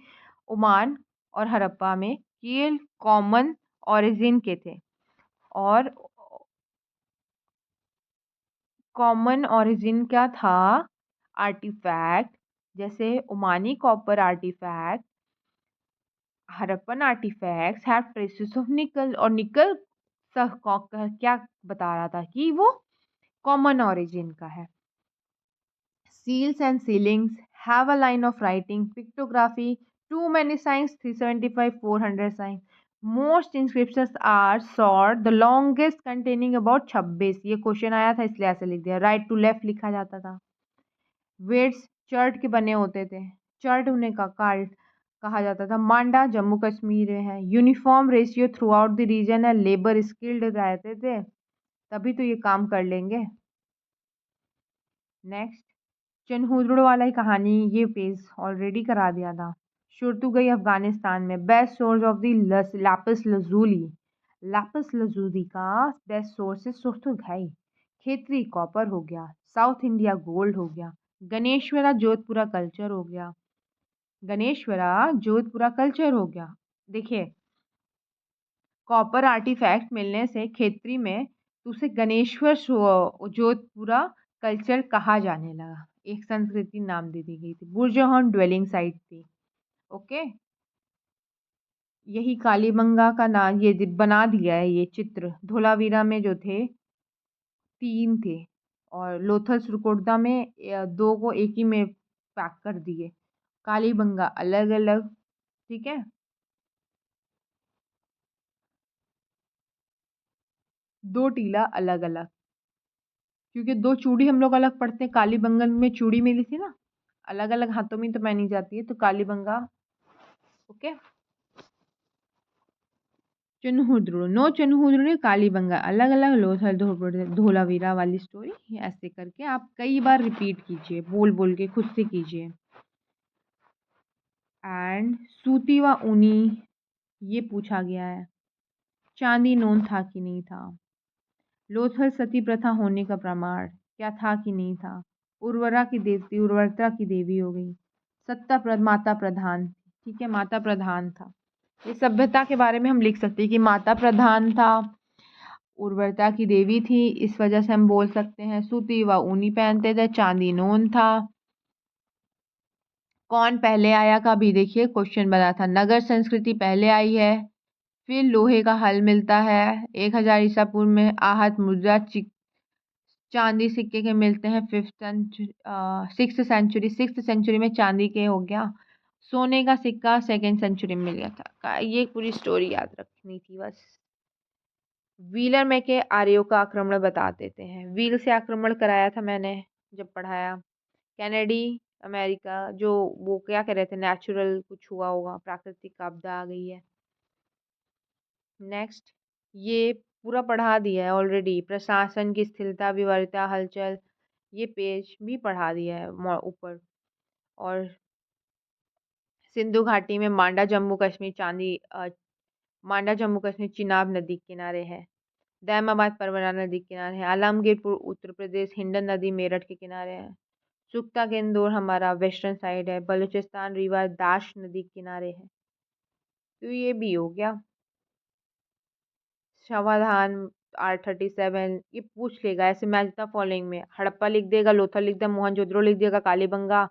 ओमान और हड़प्पा में ये कॉमन ऑरिजिन के थे। और कॉमन ऑरिजिन क्या था? आर्टिफैक्ट, जैसे Omani copper artefact, Harappan artefacts have traces of nickel. और निकल क्या बता रहा था कि वो कॉमन ऑरिजिन का है। Seals and sealings have a line of writing, pictography, too many signs, 375, 400 signs. Most inscriptions are short, the longest containing about 26। ये क्वेश्चन आया था इसलिए ऐसे लिख दिया। राइट टू लेफ्ट लिखा जाता था। वेट्स चर्ट के बने होते थे, चर्ट उन्हें का कार्ड कहा जाता था। मांडा जम्मू कश्मीर में है। Uniform ratio throughout the region है, लेबर स्किल्ड रहते थे तभी तो ये काम कर लेंगे। नेक्स्ट, चनहुदड़ वाला ही कहानी, ये पेज ऑलरेडी करा दिया था। शुरतुगई अफगानिस्तान में। Best source of the lapis lazuli. Lapis lazuli का बेस्ट सोर्स है सुरतुगई। खेतरी कॉपर हो गया। साउथ इंडिया गोल्ड हो गया। गणेश्वरा जोधपुरा कल्चर हो गया। गणेश्वरा जोधपुरा कल्चर हो गया। देखिए, कॉपर आर्टिफैक्ट मिलने से खेतरी में तो उसे गणेश्वर जोधपुरा कल्चर कहा जाने लगा। एक संस्कृति नाम दे दी गई थी। बुरजोहन ड्वेलिंग साइट थी। ओके, यही कालीबंगा का नाम ये बना दिया है। ये चित्र धोलावीरा में जो थे 3 थे, और लोथल सुरकोटदा में 2 को एक ही में पैक कर दिए। कालीबंगा अलग अलग, ठीक है। 2 टीला अलग अलग, क्योंकि 2 चूड़ी हम लोग अलग पढ़ते हैं। कालीबंगन में चूड़ी मिली थी ना, अलग अलग हाथों में तो पहनी जाती है, तो कालीबंगा। ओके, चनहुद्र, नो चनहुद्र, कालीबंगा अलग अलग, लोथल धोलावीरा वाली स्टोरी। ऐसे करके आप कई बार रिपीट कीजिए, बोल बोल के खुद से कीजिए। एंड सूती व ऊनी, ये पूछा गया है। चांदी नोन था कि नहीं था? लोथल सती प्रथा होने का प्रमाण क्या था कि नहीं था? उर्वरा की देवती उर्वरता की देवी हो गई। माता प्रधान, ठीक है, माता प्रधान था। ये सभ्यता के बारे में हम लिख सकते हैं कि माता प्रधान था, उर्वरता की देवी थी, इस वजह से हम बोल सकते हैं। सूती व ऊनी पहनते थे, चांदी नोन था। कौन पहले आया का भी देखिए क्वेश्चन बना था। नगर संस्कृति पहले आई है, फिर लोहे का हल मिलता है 1000 ईसा पूर्व में, आहत मुद्रा, चांदी सिक्के के मिलते हैं 6th सेंचुरी में चांदी के हो गया, सोने का सिक्का 2nd सेंचुरी में मिल गया था। ये पूरी स्टोरी याद रखनी थी बस। व्हीलर में के आर्यों का आक्रमण बता देते हैं। व्हील से आक्रमण कराया था मैंने जब पढ़ाया। कैनेडी अमेरिका, जो वो क्या कह रहे थे, नेचुरल कुछ हुआ होगा, प्राकृतिक आपदा आ गई है। नेक्स्ट, ये पूरा पढ़ा दिया है ऑलरेडी। प्रशासन की स्थिरता, विवरता, हलचल, ये पेज भी पढ़ा दिया है ऊपर। और सिंधु घाटी में मांडा जम्मू कश्मीर मांडा जम्मू कश्मीर चिनाब नदी के किनारे है। दैमाबाद परवना नदी के किनारे है। आलमगीरपुर उत्तर प्रदेश हिंडन नदी मेरठ के किनारे है। सुख्ता के इंदौर हमारा वेस्टर्न साइड है। बलूचिस्तान रीवा दाश नदी के किनारे है। तो ये भी हो गया। समाधान R37 ये पूछ लेगा ऐसे, मैच द फॉलोइंग में हड़प्पा लिख देगा, लोथल लिख देगा, मोहनजोदड़ो लिख देगा, कालीबंगा,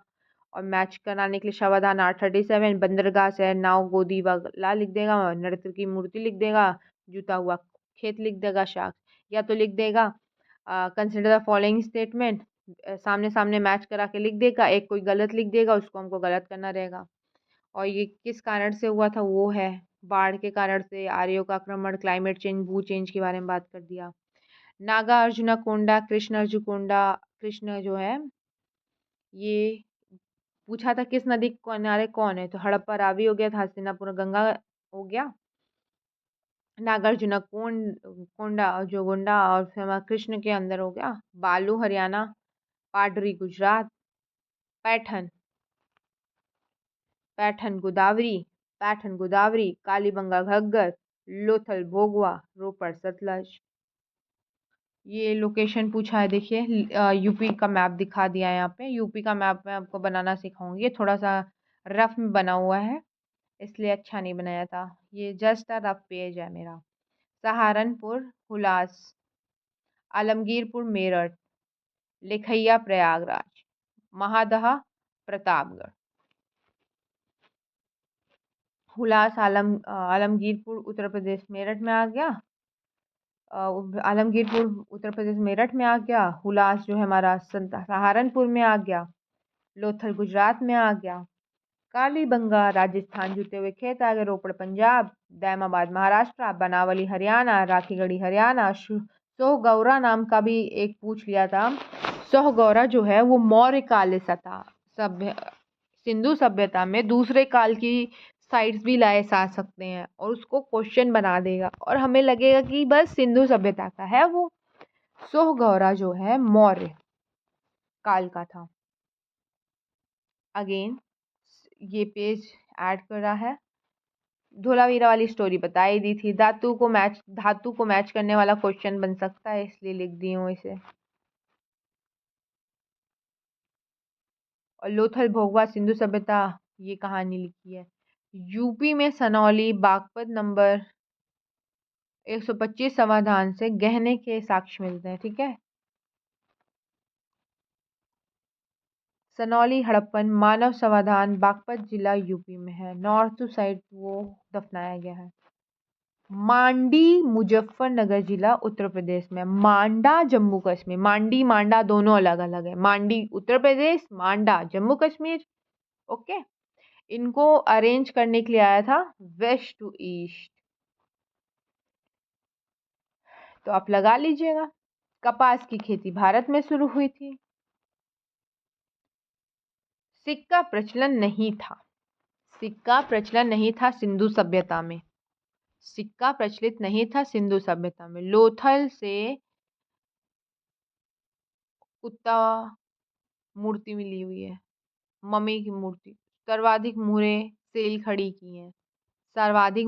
और मैच कराने के लिए समाधान R37, बंदरगाह शहर, नाव, गोदी वाला लिख देगा, नृत्य की मूर्ति लिख देगा, जूता हुआ खेत लिख देगा, शाख, या तो लिख देगा कंसिडर द फॉलोइंग स्टेटमेंट, सामने सामने मैच करा के लिख देगा, एक कोई गलत लिख देगा, उसको हमको गलत करना रहेगा। और ये किस कारण से हुआ था, वो है बाढ़ के कारण से, आर्यों का आक्रमण, क्लाइमेट चेंज, भू चेंज के बारे में बात कर दिया। नागा अर्जुना कोंडा, कृष्ण अर्जुन कोंडा, कृष्ण जो है ये पूछा था किस नदी के किनारे कौन है, तो हड़प्पा रावी हो गया था, हस्तिनापुर गंगा हो गया, नागार्जुना कोंडा जो गोंडा, और फिर हमारा कृष्ण के अंदर हो गया बालू हरियाणा, पाडरी गुजरात, पैठन पैठन गोदावरी, कालीबंगा घग्गर, लोथल भोगवा, रोपड़ सतलज। ये लोकेशन पूछा है, देखिए यूपी का मैप दिखा दिया है यहाँ पे। यूपी का मैप मैं आपको बनाना सिखाऊंगी। ये थोड़ा सा रफ में बना हुआ है, इसलिए अच्छा नहीं बनाया था। ये जस्ट अ रफ पेज है मेरा। सहारनपुर हुलास, आलमगीरपुर मेरठ, लिखैया प्रयागराज, महादहा प्रतापगढ़। हुलास आलमगीरपुर उत्तर प्रदेश मेरठ में आ गया। आलमगीरपुर उत्तर प्रदेश मेरठ में आ गया। हुलास जो है हमारा सहारनपुर में आ गया। लोथल गुजरात में आ गया। कालीबंगा राजस्थान, जूते हुए खेत आ गए, रोपड़ पंजाब, दैमाबाद महाराष्ट्र, बनावली हरियाणा, राखीगढ़ी हरियाणा। सोहगौरा नाम का भी एक पूछ लिया था। सोहगौरा जो है वो मौर्य काल से था। सभ्य सिंधु सभ्यता में दूसरे काल की साइट्स भी लाए जा सकते हैं और उसको क्वेश्चन बना देगा और हमें लगेगा कि बस सिंधु सभ्यता का है वो। सोहगौरा जो है मौर्य काल का था। अगेन ये पेज ऐड कर रहा है। धोलावीरा वाली स्टोरी बता ही दी थी। धातु को मैच करने वाला क्वेश्चन बन सकता है, इसलिए लिख दी हूँ इसे। और लोथल भोगवा सिंधु सभ्यता, ये कहानी लिखी है। यूपी में सनौली बागपत नंबर 125 समाधान से गहने के साक्ष्य मिलते हैं। ठीक है। सनौली हड़प्पन मानव समाधान बागपत जिला यूपी में है। नॉर्थ साइड वो दफनाया गया है। मांडी मुजफ्फरनगर जिला उत्तर प्रदेश में। मांडा जम्मू कश्मीर। मांडी मांडा दोनों अलग अलग है। मांडी उत्तर प्रदेश, मांडा जम्मू कश्मीर। ओके। इनको अरेंज करने के लिए आया था वेस्ट टू ईस्ट, तो आप लगा लीजिएगा। कपास की खेती भारत में शुरू हुई थी। सिक्का प्रचलन नहीं था। सिक्का प्रचलन नहीं था सिंधु सभ्यता में। सिक्का प्रचलित नहीं था सिंधु सभ्यता में। लोथल से कुत्ता मूर्ति मिली हुई है, मम्मी की मूर्ति। सर्वाधिक मुहरे सेल खड़ी की हैं। सर्वाधिक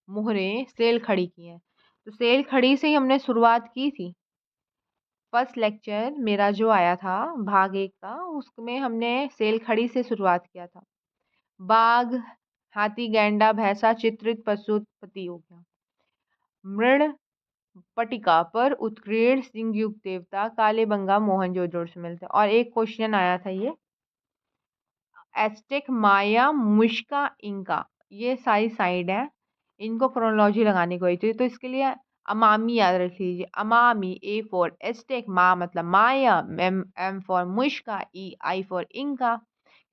मुहरे सेल खड़ी की हैं। तो सेल खड़ी से ही हमने शुरुआत की थी। फर्स्ट लेक्चर मेरा जो आया था भाग 1 का, उसमें हमने सेल खड़ी से शुरुआत किया था। बाघ, हाथी, गैंडा, भैंसा चित्रित पशुपति हो गया। मृण पट्टिका पर उत्कीर्ण सिंह युग देवता कालीबंगा मोहनजोदड़ो से मिलते हैं। और एक क्वेश्चन आया था ये, एस्टेक, माया, मुश्का, इंका, ये सारी साइड है, इनको क्रोनोलॉजी लगानी कोई थी, तो इसके लिए अमामी याद रख लीजिए। अमामी, ए फॉर एस्टेक, मा मतलब Maya, M for Muisca, E I for Inca.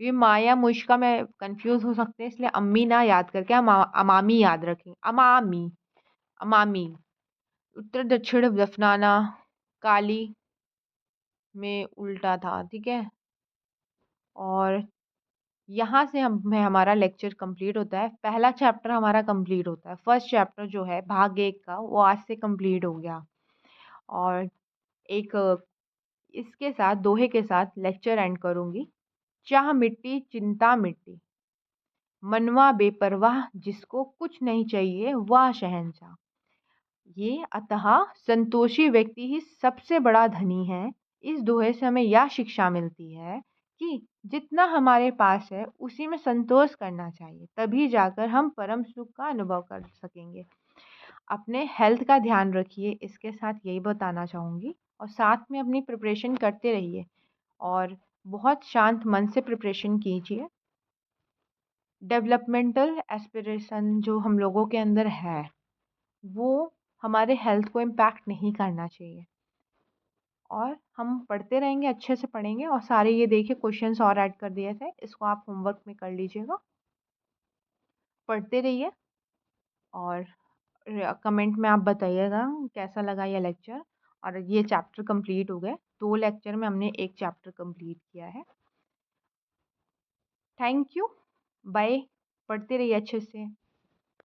ये माया मुश्का में कंफ्यूज हो सकते हैं, इसलिए अम्मी ना याद करके हम अमामी याद रखें। अमामी, अमामी। उत्तर दक्षिण दफनाना काली में उल्टा था, ठीक है। और यहाँ से हमें हमारा लेक्चर कंप्लीट होता है, पहला चैप्टर हमारा कंप्लीट होता है। फर्स्ट चैप्टर जो है भाग 1 का, वो आज से कंप्लीट हो गया। और एक इसके साथ दोहे के साथ लेक्चर एंड करूँगी। चाह मिट्टी चिंता मिट्टी, मनवा बेपरवाह जिसको कुछ नहीं चाहिए वह शहंशाह। ये अतः संतोषी व्यक्ति ही सबसे बड़ा धनी है। इस दोहे से हमें यह शिक्षा मिलती है कि जितना हमारे पास है उसी में संतोष करना चाहिए, तभी जाकर हम परम सुख का अनुभव कर सकेंगे। अपने हेल्थ का ध्यान रखिए, इसके साथ यही बताना चाहूँगी। और साथ में अपनी प्रिपरेशन करते रहिए और बहुत शांत मन से प्रिपरेशन कीजिए। डेवलपमेंटल एस्पिरेशन जो हम लोगों के अंदर है, वो हमारे हेल्थ को इम्पैक्ट नहीं करना चाहिए। और हम पढ़ते रहेंगे, अच्छे से पढ़ेंगे। और सारे ये देखिए क्वेश्चंस और ऐड कर दिए थे, इसको आप होमवर्क में कर लीजिएगा। पढ़ते रहिए और कमेंट में आप बताइएगा कैसा लगा ये लेक्चर। और ये चैप्टर कंप्लीट हो गए, 2 लेक्चर में हमने एक चैप्टर कंप्लीट किया है। Thank you, bye. पढ़ते रहिए अच्छे से।